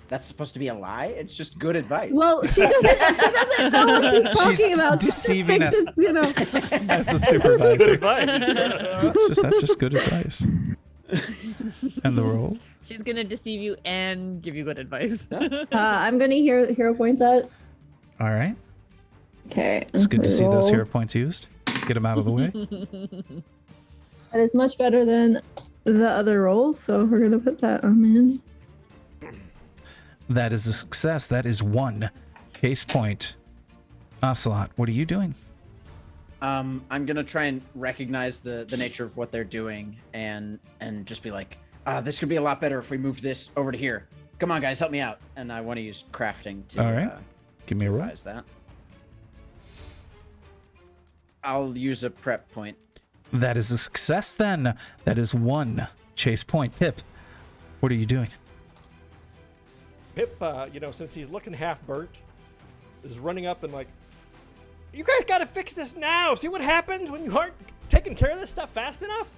That's supposed to be a lie? It's just good advice. Well, she doesn't know what she's talking She's about. deceiving us. It, As a supervisor. That's just good advice. And the roll? She's gonna deceive you and give you good advice. I'm gonna hero point that. All right. Okay. It's good to see those roll. hero points used. Get them out of the way. That is much better than the other roll, so we're gonna put that on in. That is a success. That is 1 chase point. Ocelot, what are you doing? I'm gonna try and recognize the nature of what they're doing and just be like, this could be a lot better if we moved this over to here. Come on, guys, help me out. And I want to use crafting to All right. Give me a roll. advise that. I'll use a prep point. That is a success then. That is 1 chase point. Pip, what are you doing? Pip, since he's looking half burnt, is running up and like, you guys got to fix this now. See what happens when you aren't taking care of this stuff fast enough?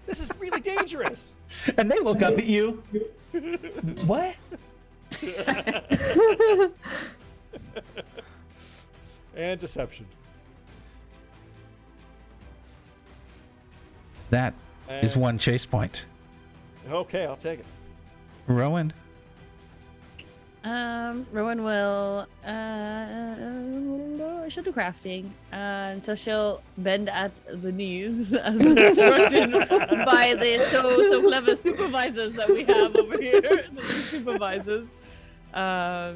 This is really dangerous. And they look up at you. What? And deception. That is 1 chase point. Okay, I'll take it. Rowan. Rowan will she'll do crafting. So she'll bend at the knees as instructed by the so clever supervisors that we have over here. The supervisors. Yeah,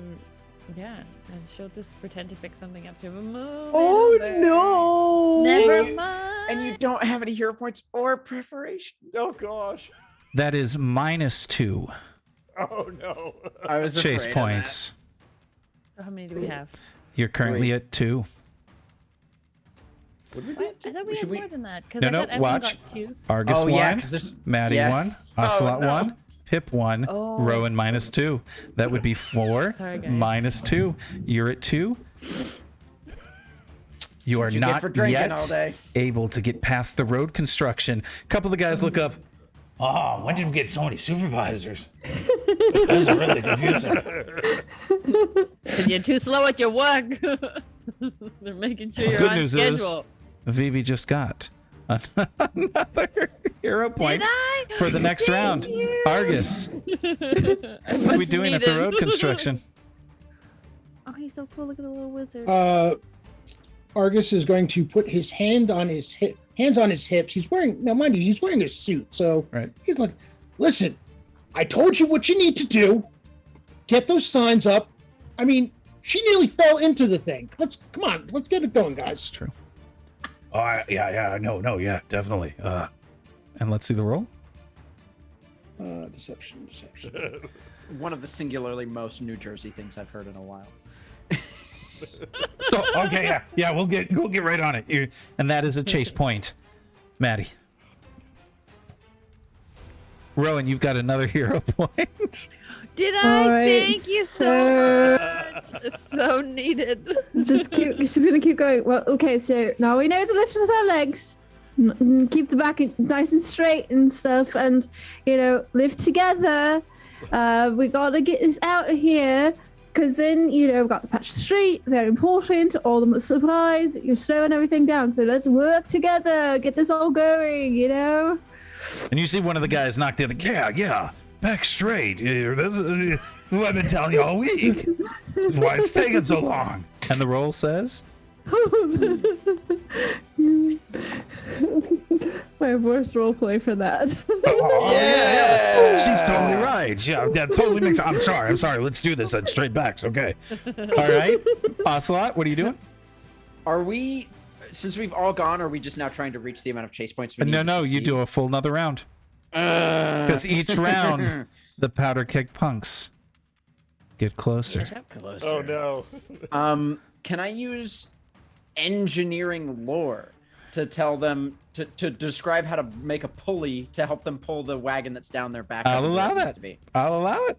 and she'll just pretend to pick something up to him. Oh no! Never mind. And you don't have any hero points or preparation. Oh gosh. That is -2 Oh no. I was chase afraid of points. So how many do we have? You're currently at 2. Would we be? What? I thought we Should had we- more than that. Because No, I no, thought everyone watch. got 2. Argus Oh, yeah, 1, 'cause there's- Maddie yeah. 1, Ocelot no. 1, Pip 1, Oh. Rowan -2. That would be 4 Sorry, guys. -2. You're at 2. You are you get not for drinking yet all day. able to get past the road construction. A couple of the guys look up. Oh, when did we get so many supervisors? This is really confusing. Because you're too slow at your work. They're making sure you're Good on news schedule. is, Vivi just got another hero point Did I? for the next Thank round. you. Argus, what are we doing at the needed. road construction? Oh, he's so cool. Look at the little wizard. Argus is going to put his hands on his hips. He's wearing, now mind you, he's wearing a suit. So Right. he's like, listen, I told you what you need to do. Get those signs up. I mean, she nearly fell into the thing. Let's get it going, That's guys. true. Oh, yeah, no, yeah, definitely. And let's see the roll. Deception. One of the singularly most New Jersey things I've heard in a while. Oh, okay, yeah, we'll get right on it. And that is a chase point, Maddie. Rowan, you've got another hero point. Did All I? right, Thank you so much. It's so needed. She's gonna keep going. Well, okay, so now we know to lift with our legs, keep the back nice and straight and stuff, and lift together. We gotta get this out of here, because then we've got the patch of street, very important. All the supplies, you're slowing everything down. So let's work together, get this all going. And you see one of the guys knocked in. Yeah, back straight. That's what I've been telling you all week. That's why it's taking so long. And the roll says, My worst role play for that. Oh, she's totally right. Yeah, that totally makes. I'm sorry. Let's do this. Straight backs. Okay. All right. Ocelot, what are you doing? Are we, since we've all gone, are we just now trying to reach the amount of chase points we need? No, you do a full another round. Because each round, the powder keg punks get closer. Closer. Oh no. Can I use engineering lore to tell them to describe how to make a pulley to help them pull the wagon that's down their back? I'll up to where allow it needs that. to be? I'll allow it.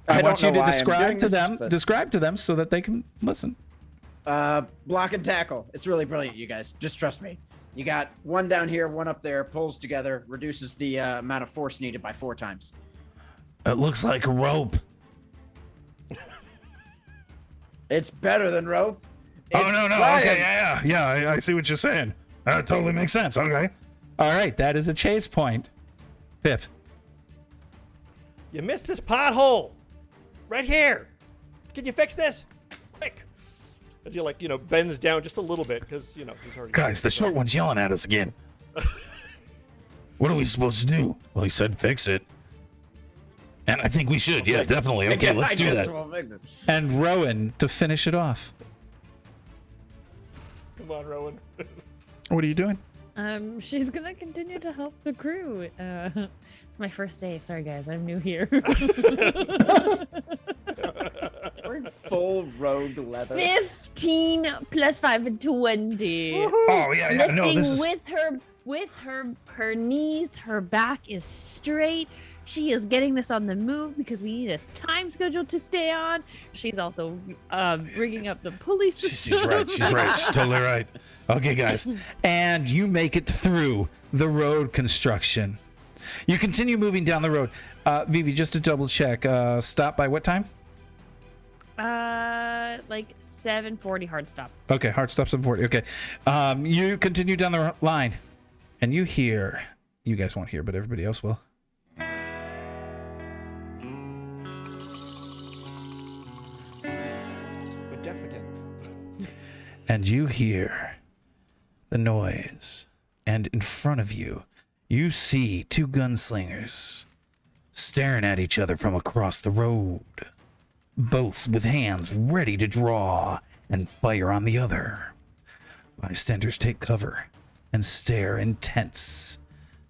I I want don't you know to why I'm doing this, describe to them so that they can listen. Block and tackle. It's really brilliant, you guys. Just trust me. You got one down here, one up there, pulls together, reduces the amount of force needed by 4 times. It looks like a rope. It's better than rope. Oh, It's no. science. Okay, yeah. I see what you're saying. That totally makes sense. Okay. All right, that is a chase point. Pip. You missed this pothole. Right here. Can you fix this? Quick. As he bends down just a little bit because he's already. Guys, the short one's yelling at us again. What are we supposed to do? Well, he said fix it. And I think we should. Yeah, definitely. Okay, let's do that. And Rowan to finish it off. Come on, Rowan. What are you doing? She's gonna continue to help the crew. It's my first day. Sorry, guys. I'm new here. We're in full rogue leather. 15 plus 5 and 20. Oh yeah, yeah. No, Lifting this is. with her knees, her back is straight. She is getting this on the move because we need a time schedule to stay on. She's also rigging up the pulley system. She's right. She's right. She's totally right. Okay, guys, and you make it through the road construction. You continue moving down the road. Vivi, just to double check, stop by what time? Like 7:40 hard stop. Okay, hard stop 7:40. Okay, you continue down the line, and you hear. You guys won't hear, but everybody else will. We're deaf again. And you hear the noise, and in front of you, you see two gunslingers staring at each other from across the road, both with hands ready to draw and fire on the other. Bystanders take cover and stare in tense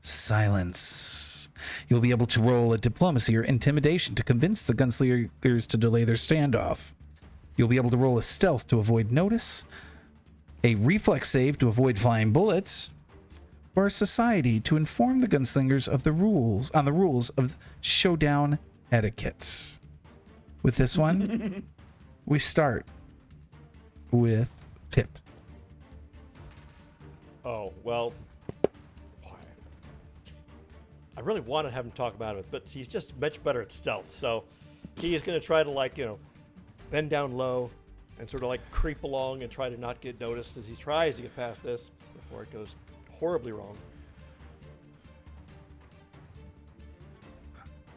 silence. You'll be able to roll a diplomacy or intimidation to convince the gunslingers to delay their standoff. You'll be able to roll a stealth to avoid notice, a reflex save to avoid flying bullets, or a society to inform the gunslingers of the rules of showdown etiquette. With this one, we start with Pip. Oh, well. Boy. I really want to have him talk about it, but he's just much better at stealth. So he is going to try to, bend down low and sort of creep along and try to not get noticed as he tries to get past this before it goes horribly wrong.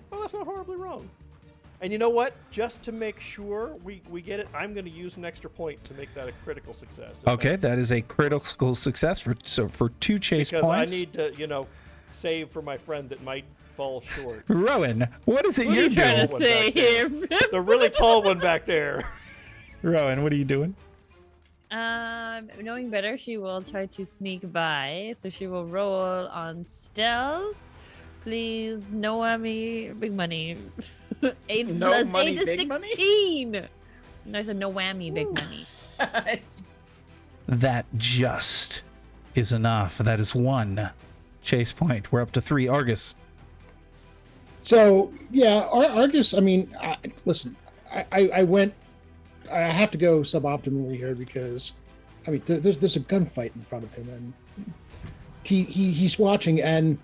Well, that's not horribly wrong. And you know what? Just to make sure we get it, I'm going to use an extra point to make that a critical success. Okay, that is a critical success for 2 chase because points. I need to, save for my friend that might fall short. Rowan, what is it What are you're you trying doing? to say here? The really tall one back there. Rowan, what are you doing? Knowing better, she will try to sneak by. So she will roll on stealth. Please, no whammy, big money. 8 No plus money, 8 to big 16. Money? No, I said no whammy, big money. That just is enough. That is 1 chase point. We're up to 3. Argus. So yeah, Argus. I mean, listen, I went. I have to go suboptimally here because, I mean, there's a gunfight in front of him, and he's watching, and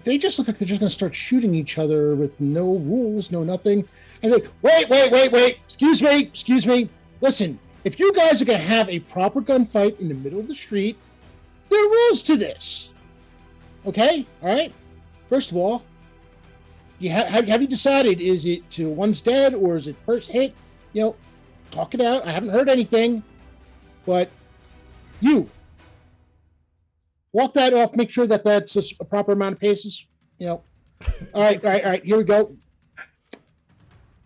they just look like they're just going to start shooting each other with no rules, no nothing. And they wait, excuse me. Listen, if you guys are going to have a proper gunfight in the middle of the street, there are rules to this. Okay, all right. First of all, have you decided, is it to one's dead or is it first hit? Talk it out. I haven't heard anything, but you walk that off. Make sure that that's a proper amount of paces. All right. Here we go.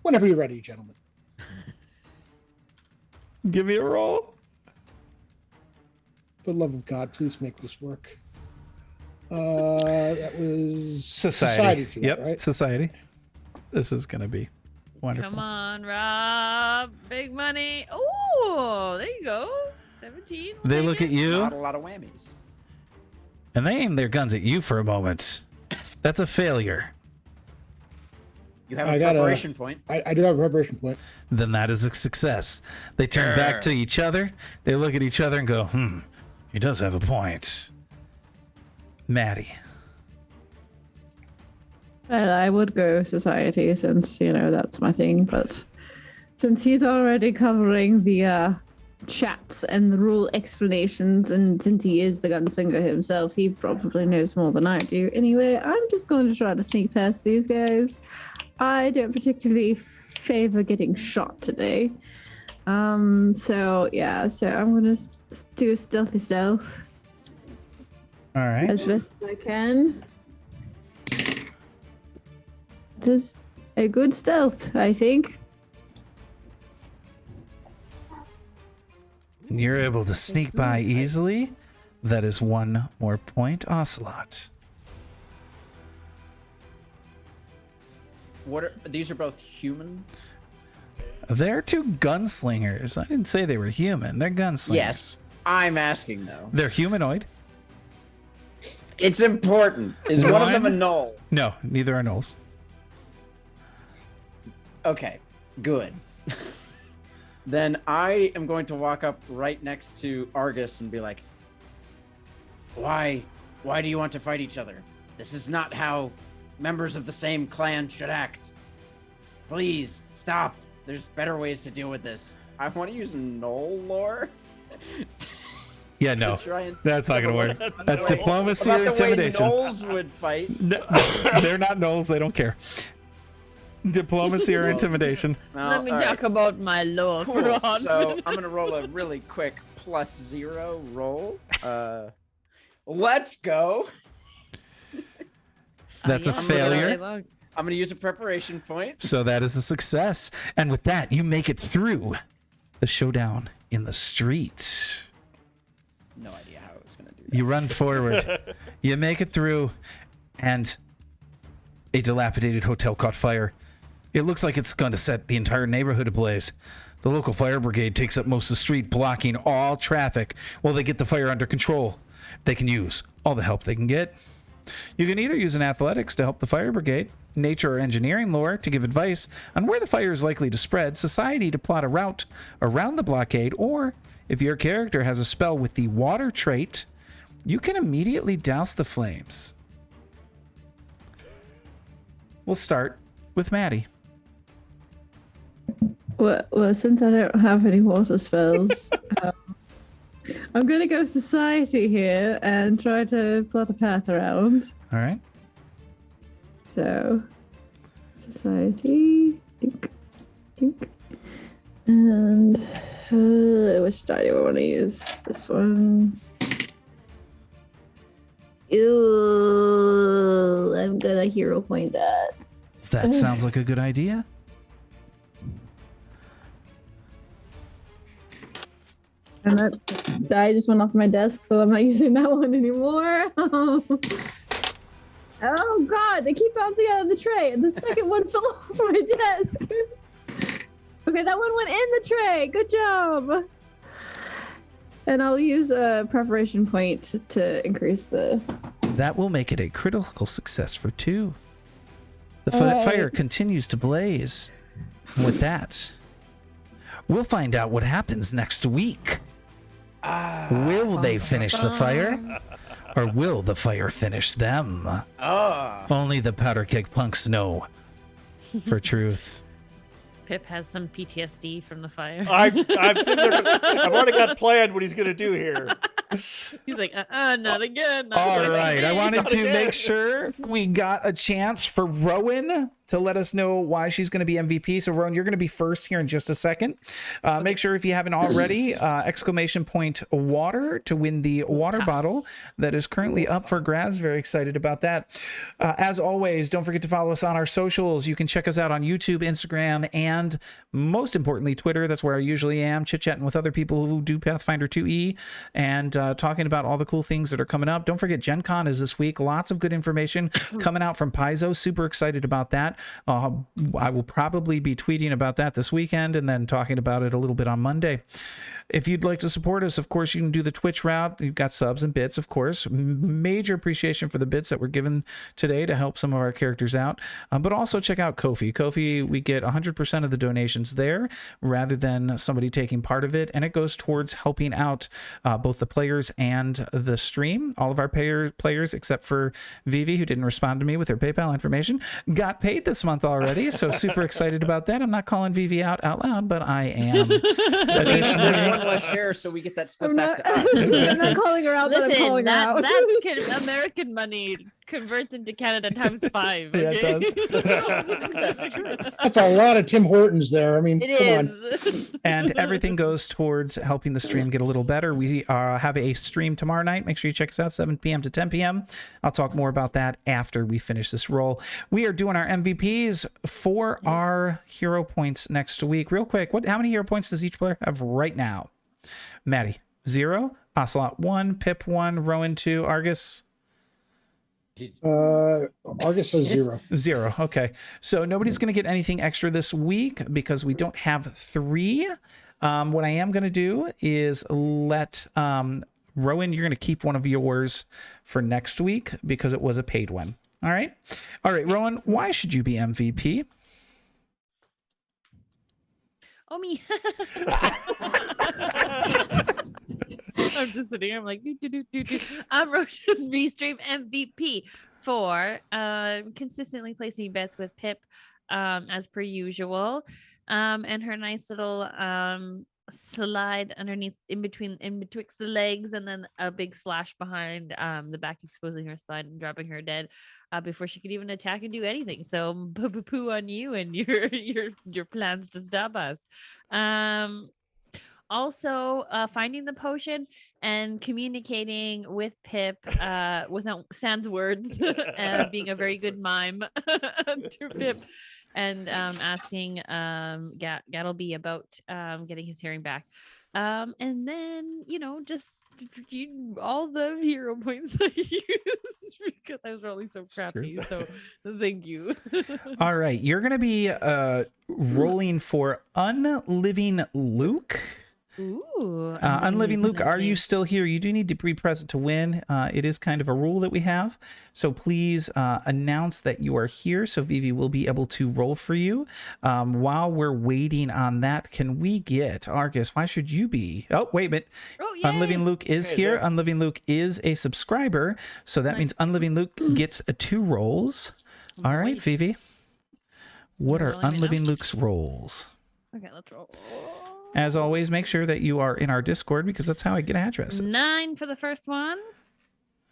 Whenever you're ready, gentlemen. Give me a roll. For the love of God, please make this work. That was Society. for Yep, that, right? Society. This is going to be wonderful. Come on, Rob. Big money. Oh, there you go. 17. They look at you, Not a lot of whammies. and they aim their guns at you for a moment. That's a failure. You have I a got a- preparation point. I do have a preparation point. Then that is a success. They turn back to each other. They look at each other and go, he does have a point. Maddie. Well, I would go society since, that's my thing, but since he's already covering the chats and the rule explanations, and since he is the gunslinger himself, he probably knows more than I do. Anyway, I'm just going to try to sneak past these guys. I don't particularly favor getting shot today. So I'm going to do a stealthy stealth All right. as best as I can. Does a good stealth, I think. And you're able to sneak by easily. That is 1 more point, Ocelot. These are both humans? They're 2 gunslingers. I didn't say they were human. They're gunslingers. Yes. I'm asking, though. They're humanoid. It's important. Is one of them a gnoll? No, neither are gnolls. Okay, good. Then I am going to walk up right next to Argus and be like, Why do you want to fight each other? This is not how members of the same clan should act. Please, stop. There's better ways to deal with this. I want to use gnoll lore. Yeah, no. That's not going to work. That's diplomacy or intimidation. The way gnolls would fight. No, they're not gnolls. They don't care. Diplomacy or intimidation. Let me talk about my lore. Cool. So I'm going to roll a really quick +0 roll. Let's go. That's a failure. I'm going to use a preparation point. So that is a success. And with that, you make it through the showdown in the street. No idea how I was going to do that. You run forward. You make it through, and a dilapidated hotel caught fire. It looks like it's going to set the entire neighborhood ablaze. The local fire brigade takes up most of the street, blocking all traffic while they get the fire under control. They can use all the help they can get. You can either use an athletics to help the fire brigade, nature or engineering lore to give advice on where the fire is likely to spread, society to plot a route around the blockade, or if your character has a spell with the water trait, you can immediately douse the flames. We'll start with Maddie. Well, since I don't have any water spells, I'm going to go society here and try to plot a path around. All right. So, society. Dink, dink. And which die do I want to use? This one. Ew, I'm going to hero point that. That sounds like a good idea. And that die just went off my desk, so I'm not using that one anymore. Oh god, they keep bouncing out of the tray, and the second one fell off my desk. Okay, that one went in the tray. Good job. And I'll use a preparation point to increase the... That will make it a critical success for 2. The fire continues to blaze. And with that, we'll find out what happens next week. Will they finish the fire? Or will the fire finish them? Only the powder keg punks know for truth. Pip has some PTSD from the fire. I'm sitting there. I've already got planned what he's going to do here. He's like, not again. All right. I wanted to make sure we got a chance for Rowan to let us know why she's going to be MVP. So, Rowan, you're going to be first here in just a second. Make sure if you haven't already, ! water to win the water bottle that is currently up for grabs. Very excited about that. As always, don't forget to follow us on our socials. You can check us out on YouTube, Instagram, and most importantly, Twitter. That's where I usually am, chit-chatting with other people who do Pathfinder 2E and talking about all the cool things that are coming up. Don't forget, Gen Con is this week. Lots of good information coming out from Paizo. Super excited about that. I will probably be tweeting about that this weekend and then talking about it a little bit on Monday. If you'd like to support us, of course, you can do the Twitch route. You've got subs and bits, of course. Major appreciation for the bits that were given today to help some of our characters out. But also check out Ko-fi. Ko-fi, we get 100% of the donations there rather than somebody taking part of it. And it goes towards helping out both the players and the stream. All of our players, except for Vivi, who didn't respond to me with her PayPal information, got paid this month already. So super excited about that. I'm not calling Vivi out loud, but I am. Additionally, one less share, so we get that split back to us. I'm not calling her out, but I'm calling her out. That American money converts into Canada times 5. Yeah, it does. That's a lot of Tim Hortons there. I mean, It come on. is. And everything goes towards helping the stream get a little better. We have a stream tomorrow night. Make sure you check us out, 7 p.m. to 10 p.m. I'll talk more about that after we finish this roll. We are doing our MVPs for our hero points next week. Real quick, how many hero points does each player have right now? Maddie, 0. Ocelot, 1. Pip, 1. Rowan, 2. Argus? Argus has 0. 0. Okay. So nobody's going to get anything extra this week because we don't have 3. What I am going to do is let Rowan, you're going to keep one of yours for next week because it was a paid one. All right. All right, Rowan, why should you be MVP? Oh, me. I'm just sitting here. I'm like, do. I'm Roshan's V-Stream MVP for consistently placing bets with Pip as per usual. And her nice little slide underneath in betwixt the legs, and then a big slash behind the back, exposing her spine and dropping her dead before she could even attack and do anything. So poo on you and your plans to stop us. Also, finding the potion and communicating with Pip without sans words, being a very good mime to Pip, and asking Gattlebee about getting his hearing back. And then, just all the hero points I used because I was really so crappy. So thank you. All right. You're going to be rolling for Unliving Luke. Ooh. Unliving Luke, are you name. still here? You do need to be present to win. It is kind of a rule that we have. So please announce that you are here so Vivi will be able to roll for you. While we're waiting on that, can we get Argus? Why should you be? Oh, wait a minute. Oh, yay. Unliving Luke is here. there. Unliving Luke is a subscriber. So that means Unliving Luke gets 2 rolls. All right, Nice. Vivi. What are Rolling right now. Unliving Luke's rolls? Okay, let's roll. As always, make sure that you are in our Discord because that's how I get addresses. 9 for the first one.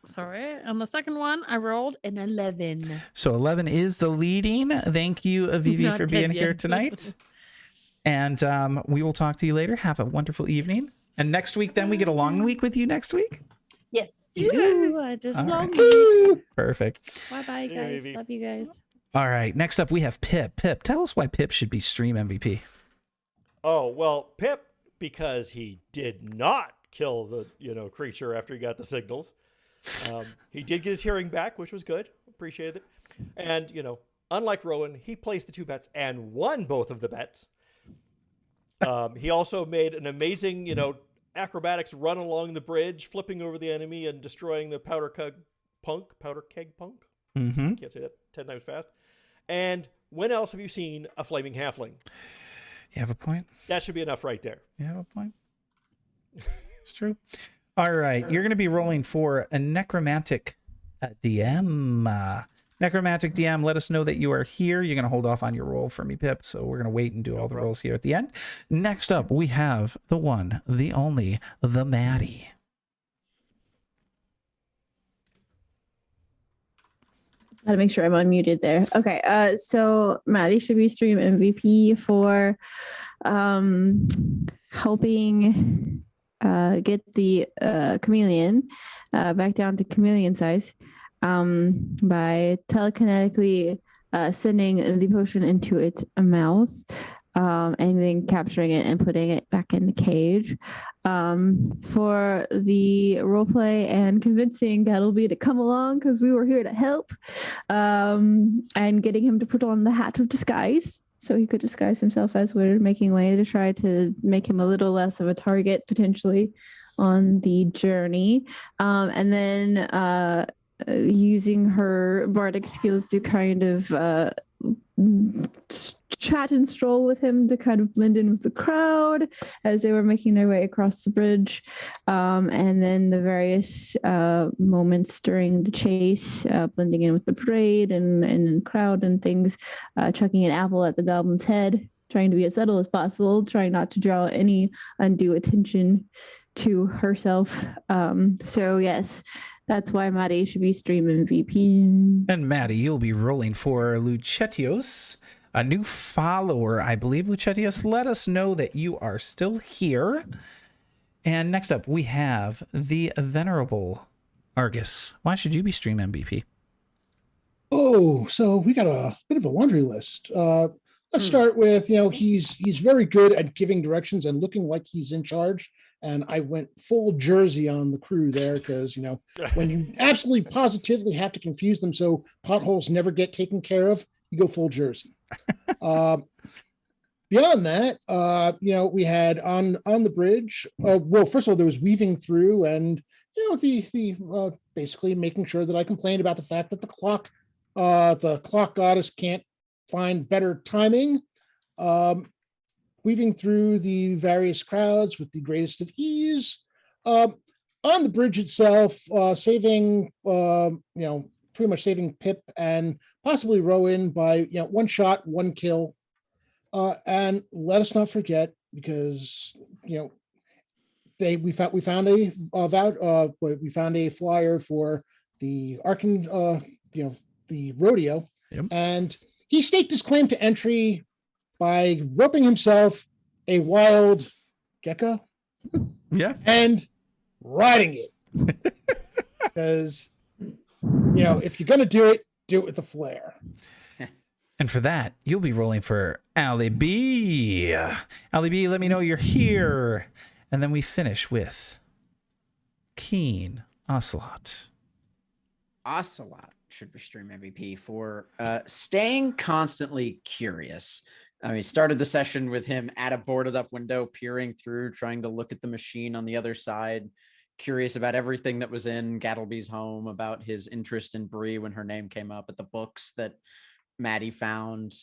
Sorry. On the second one, I rolled an 11. So 11 is the leading. Thank you, Vivi, Not for 10 being here yet. tonight. And we will talk to you later. Have a wonderful evening. And next week, then we get a long week with you next week. Yes, you do. I just All long right. Perfect. Bye-bye, guys. Vivi. Love you guys. All right. Next up, we have Pip. Pip, tell us why Pip should be stream MVP. Oh, well, Pip, because he did not kill the, creature after he got the signals. He did get his hearing back, which was good. Appreciated it. And, unlike Rowan, he placed the 2 bets and won both of the bets. He also made an amazing, acrobatics run along the bridge, flipping over the enemy and destroying the powder keg punk. Mm-hmm. Can't say that 10 times fast. And when else have you seen a flaming halfling? You have a point? That should be enough right there. You have a point? It's true. All right. You're going to be rolling for a Necromantic DM. Necromantic DM, let us know that you are here. You're going to hold off on your roll for me, Pip. So we're going to wait and do all the rolls here at the end. Next up, we have the one, the only, the Maddie. Gotta make sure I'm unmuted there. Okay, so Maddie should be stream MVP for helping get the chameleon back down to chameleon size by telekinetically sending the potion into its mouth and then capturing it and putting it back in the cage. For the roleplay and convincing Gattlebee to come along because we were here to help, and getting him to put on the hat of disguise so he could disguise himself as we're making way to try to make him a little less of a target potentially on the journey. And then using her bardic skills to kind of chat and stroll with him to kind of blend in with the crowd as they were making their way across the bridge, and then the various moments during the chase, blending in with the parade and the crowd and things, chucking an apple at the goblin's head, trying to be as subtle as possible, trying not to draw any undue attention to herself. So yes, that's why Maddie should be stream MVP. And Maddie, you'll be rolling for Lucetios, a new follower, I believe. Lucetios, let us know that you are still here. And next up, we have the venerable Argus. Why should you be stream MVP? Oh, so we got a bit of a laundry list. Let's start with, he's very good at giving directions and looking like he's in charge. And I went full Jersey on the crew there because, when you absolutely positively have to confuse them so potholes never get taken care of, you go full Jersey. Beyond that, we had on the bridge. Well, first of all, there was weaving through, and the basically making sure that I complained about the fact that the clock goddess can't find better timing. Weaving through the various crowds with the greatest of ease. On the bridge itself, saving, pretty much saving Pip and possibly Rowan by, one shot, one kill. And let us not forget, because, we found a flyer for the the rodeo, Yep. and he staked his claim to entry by roping himself a wild gecko, and riding it. Because, if you're going to do it with a flair. And for that, you'll be rolling for Gattlebee. Gattlebee, let me know you're here. And then we finish with Keen Ocelot. Ocelot should be stream MVP for staying constantly curious. I mean, started the session with him at a boarded up window, peering through, trying to look at the machine on the other side, curious about everything that was in Gattlebee's home, about his interest in Bree when her name came up, at the books that Maddie found,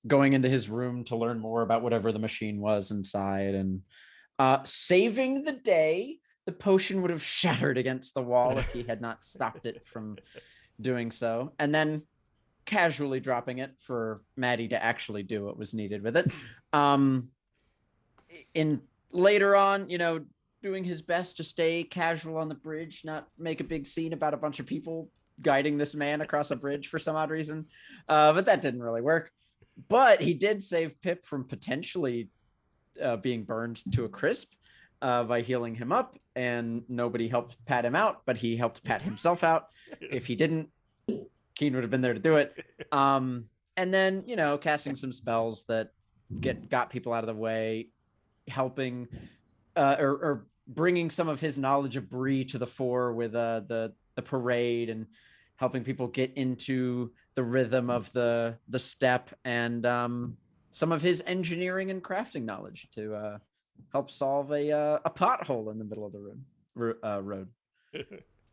going into his room to learn more about whatever the machine was inside, and saving the day. The potion would have shattered against the wall if he had not stopped it from doing so, and then casually dropping it for Maddie to actually do what was needed with it. In later on, doing his best to stay casual on the bridge, not make a big scene about a bunch of people guiding this man across a bridge for some odd reason. But that didn't really work. But he did save Pip from potentially being burned to a crisp by healing him up, and nobody helped pat him out, but he helped pat himself out. If he didn't, Keen would have been there to do it. And then, casting some spells that got people out of the way, helping or bringing some of his knowledge of Bree to the fore with the parade, and helping people get into the rhythm of the step, and some of his engineering and crafting knowledge to help solve a pothole in the middle of the road.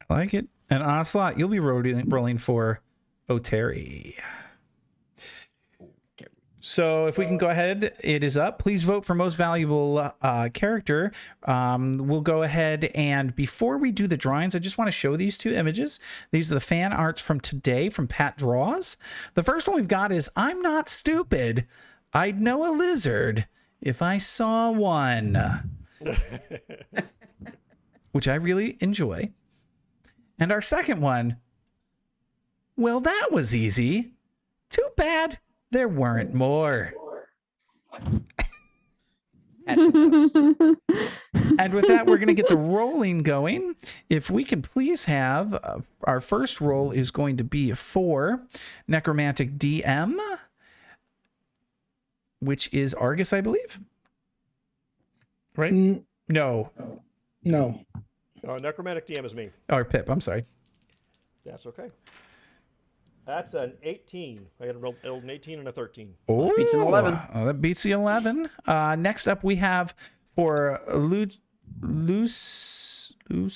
I like it. And Ocelot, you'll be rolling for Oteri. So if we can go ahead, it is up. Please vote for most valuable character. We'll go ahead, and before we do the drawings, I just want to show these two images. These are the fan arts from today from Pat Draws. The first one we've got is, I'm not stupid. I'd know a lizard if I saw one. Which I really enjoy. And our second one, well, that was easy. Too bad there weren't more. And with that, we're going to get the rolling going. If we can please have, our first roll is going to be for Necromantic DM, which is Argus, I believe. Right? No. Necromantic DM is me. Or Pip, I'm sorry. That's okay. That's an 18. I got an 18 and a 13. Oh, that beats an 11. Oh, that beats the 11. Next up, we have for Luce. You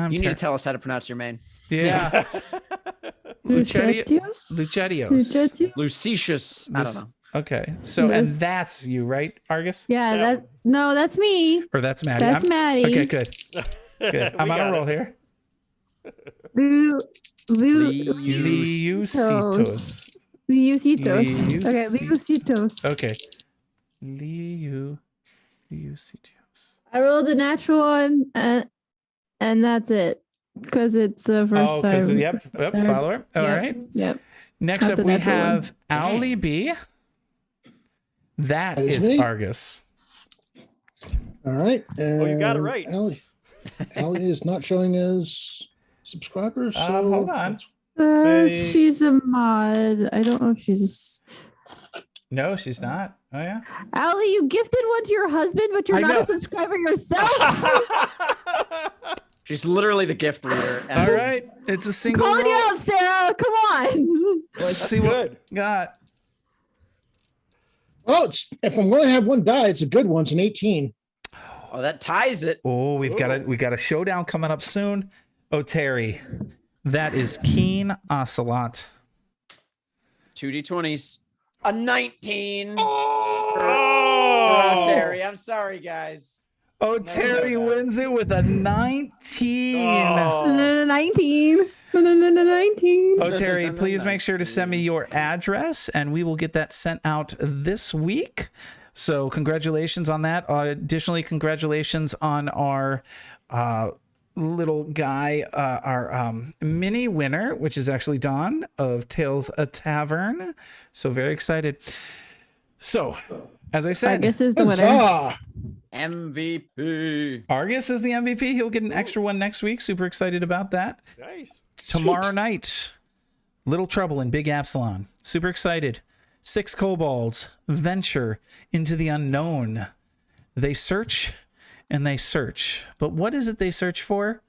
need to tell us how to pronounce your name. Yeah. Lucetios? Lucetius. I don't know. Okay. So, and that's you, right, Argus? Yeah, that's me. Or that's Maddie. That's Maddie. Okay, good. Good. I'm on a roll here. Liusitos. Okay, Liusitos. Okay. Liusitos. I rolled a natural one, and that's it. Because it's the first Oh, time. because yep, follower. All Yep, right. Yep. Next That's up, a we natural have Gattlebee. That That is is me. Argus. All right. Oh, you got it right. Allie is not showing as subscriber. So Hold on. She's a mod. I don't know if she's. No, she's not. Oh yeah. Allie, you gifted one to your husband, but you're I not know. a subscriber yourself. She's literally the gift leader. All right, it's a single Calling you roll. out, Sarah. Come on. Let's see what we got. Oh, if I'm going to have one die, it's a good one. It's an 18. Oh, that ties it. Oh, we got a showdown coming up soon. Oh, Terry, that is Keen Ocelot. 2d20s. A 19. Oh! Terry, I'm sorry, guys. Oh, Terry wins it with a 19. Oh. 19. 19. Oh, Terry, please make sure to send me your address, and we will get that sent out this week. So congratulations on that. Additionally, congratulations on our little guy, our mini winner, which is actually Dawn of Tales a Tavern. So very excited. So, as I said, Argus is the winner. Huzzah! MVP. Argus is the MVP. He'll get an extra one next week. Super excited about that. Nice. Tomorrow night, Little Trouble in Big Absalon. Super excited. 6 kobolds venture into the unknown. They search and they search. But what is it they search for?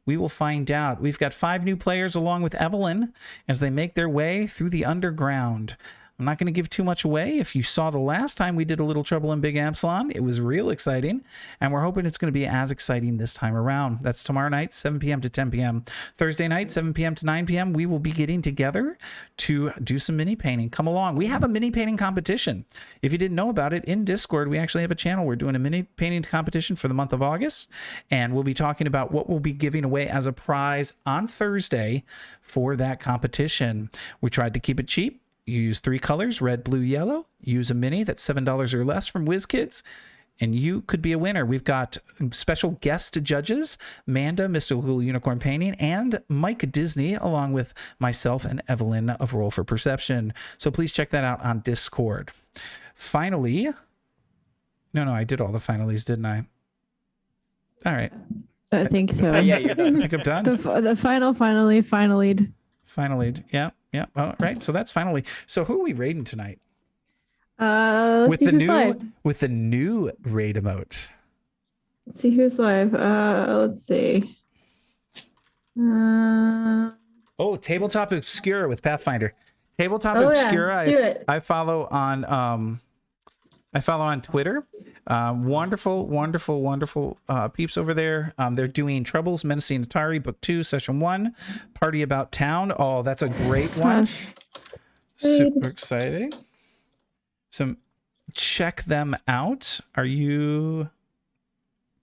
We will find out. We've got 5 new players along with Evelyn as they make their way through the underground. I'm not going to give too much away. If you saw the last time we did A Little Trouble in Big Absalon, it was real exciting, and we're hoping it's going to be as exciting this time around. That's tomorrow night, 7 p.m. to 10 p.m. Thursday night, 7 p.m. to 9 p.m. We will be getting together to do some mini painting. Come along. We have a mini painting competition. If you didn't know about it, in Discord, we actually have a channel. We're doing a mini painting competition for the month of August, and we'll be talking about what we'll be giving away as a prize on Thursday for that competition. We tried to keep it cheap. You use 3 colors, red, blue, yellow. Use a mini that's $7 or less from WizKids, and you could be a winner. We've got special guest judges, Manda, Mystical Unicorn Painting, and Mike Disney, along with myself and Evelyn of Roll for Perception. So please check that out on Discord. Finally, no, I did all the finalies, didn't I? All right. I think so. Yeah, you're I done. think I'm done. The finally. Finally, yeah. All right, so that's finally. So who are we raiding tonight? Let's with see the who's new live. with the new raid emote. Let's see who's live. Let's see. Oh, Tabletop Obscura with Pathfinder. Tabletop Oh, yeah, Obscura. let's do it. I follow on Twitter. Wonderful peeps over there. They're doing Troubles, Menacing Atari, Book 2, Session 1, Party About Town. Oh, that's a great one. Super exciting. So check them out. Are you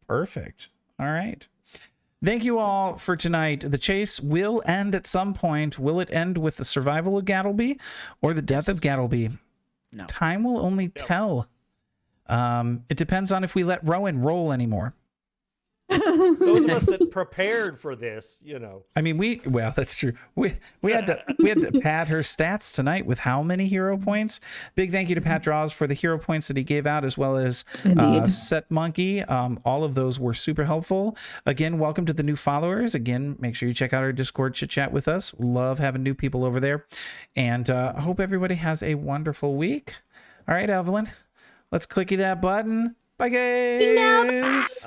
perfect? All right. Thank you all for tonight. The chase will end at some point. Will it end with the survival of Gattlebee or the death of Gattlebee? No. Time will only tell. It depends on if we let Rowan roll anymore. Those of us that prepared for this, you know. I mean, well, that's true. We had to pad her stats tonight with how many hero points? Big thank you to Pat Draws for the hero points that he gave out, as well as Set Monkey. All of those were super helpful. Again, welcome to the new followers. Again, make sure you check out our Discord chit chat with us. Love having new people over there, and I hope everybody has a wonderful week. All right, Evelyn, let's clicky that button. Bye, guys.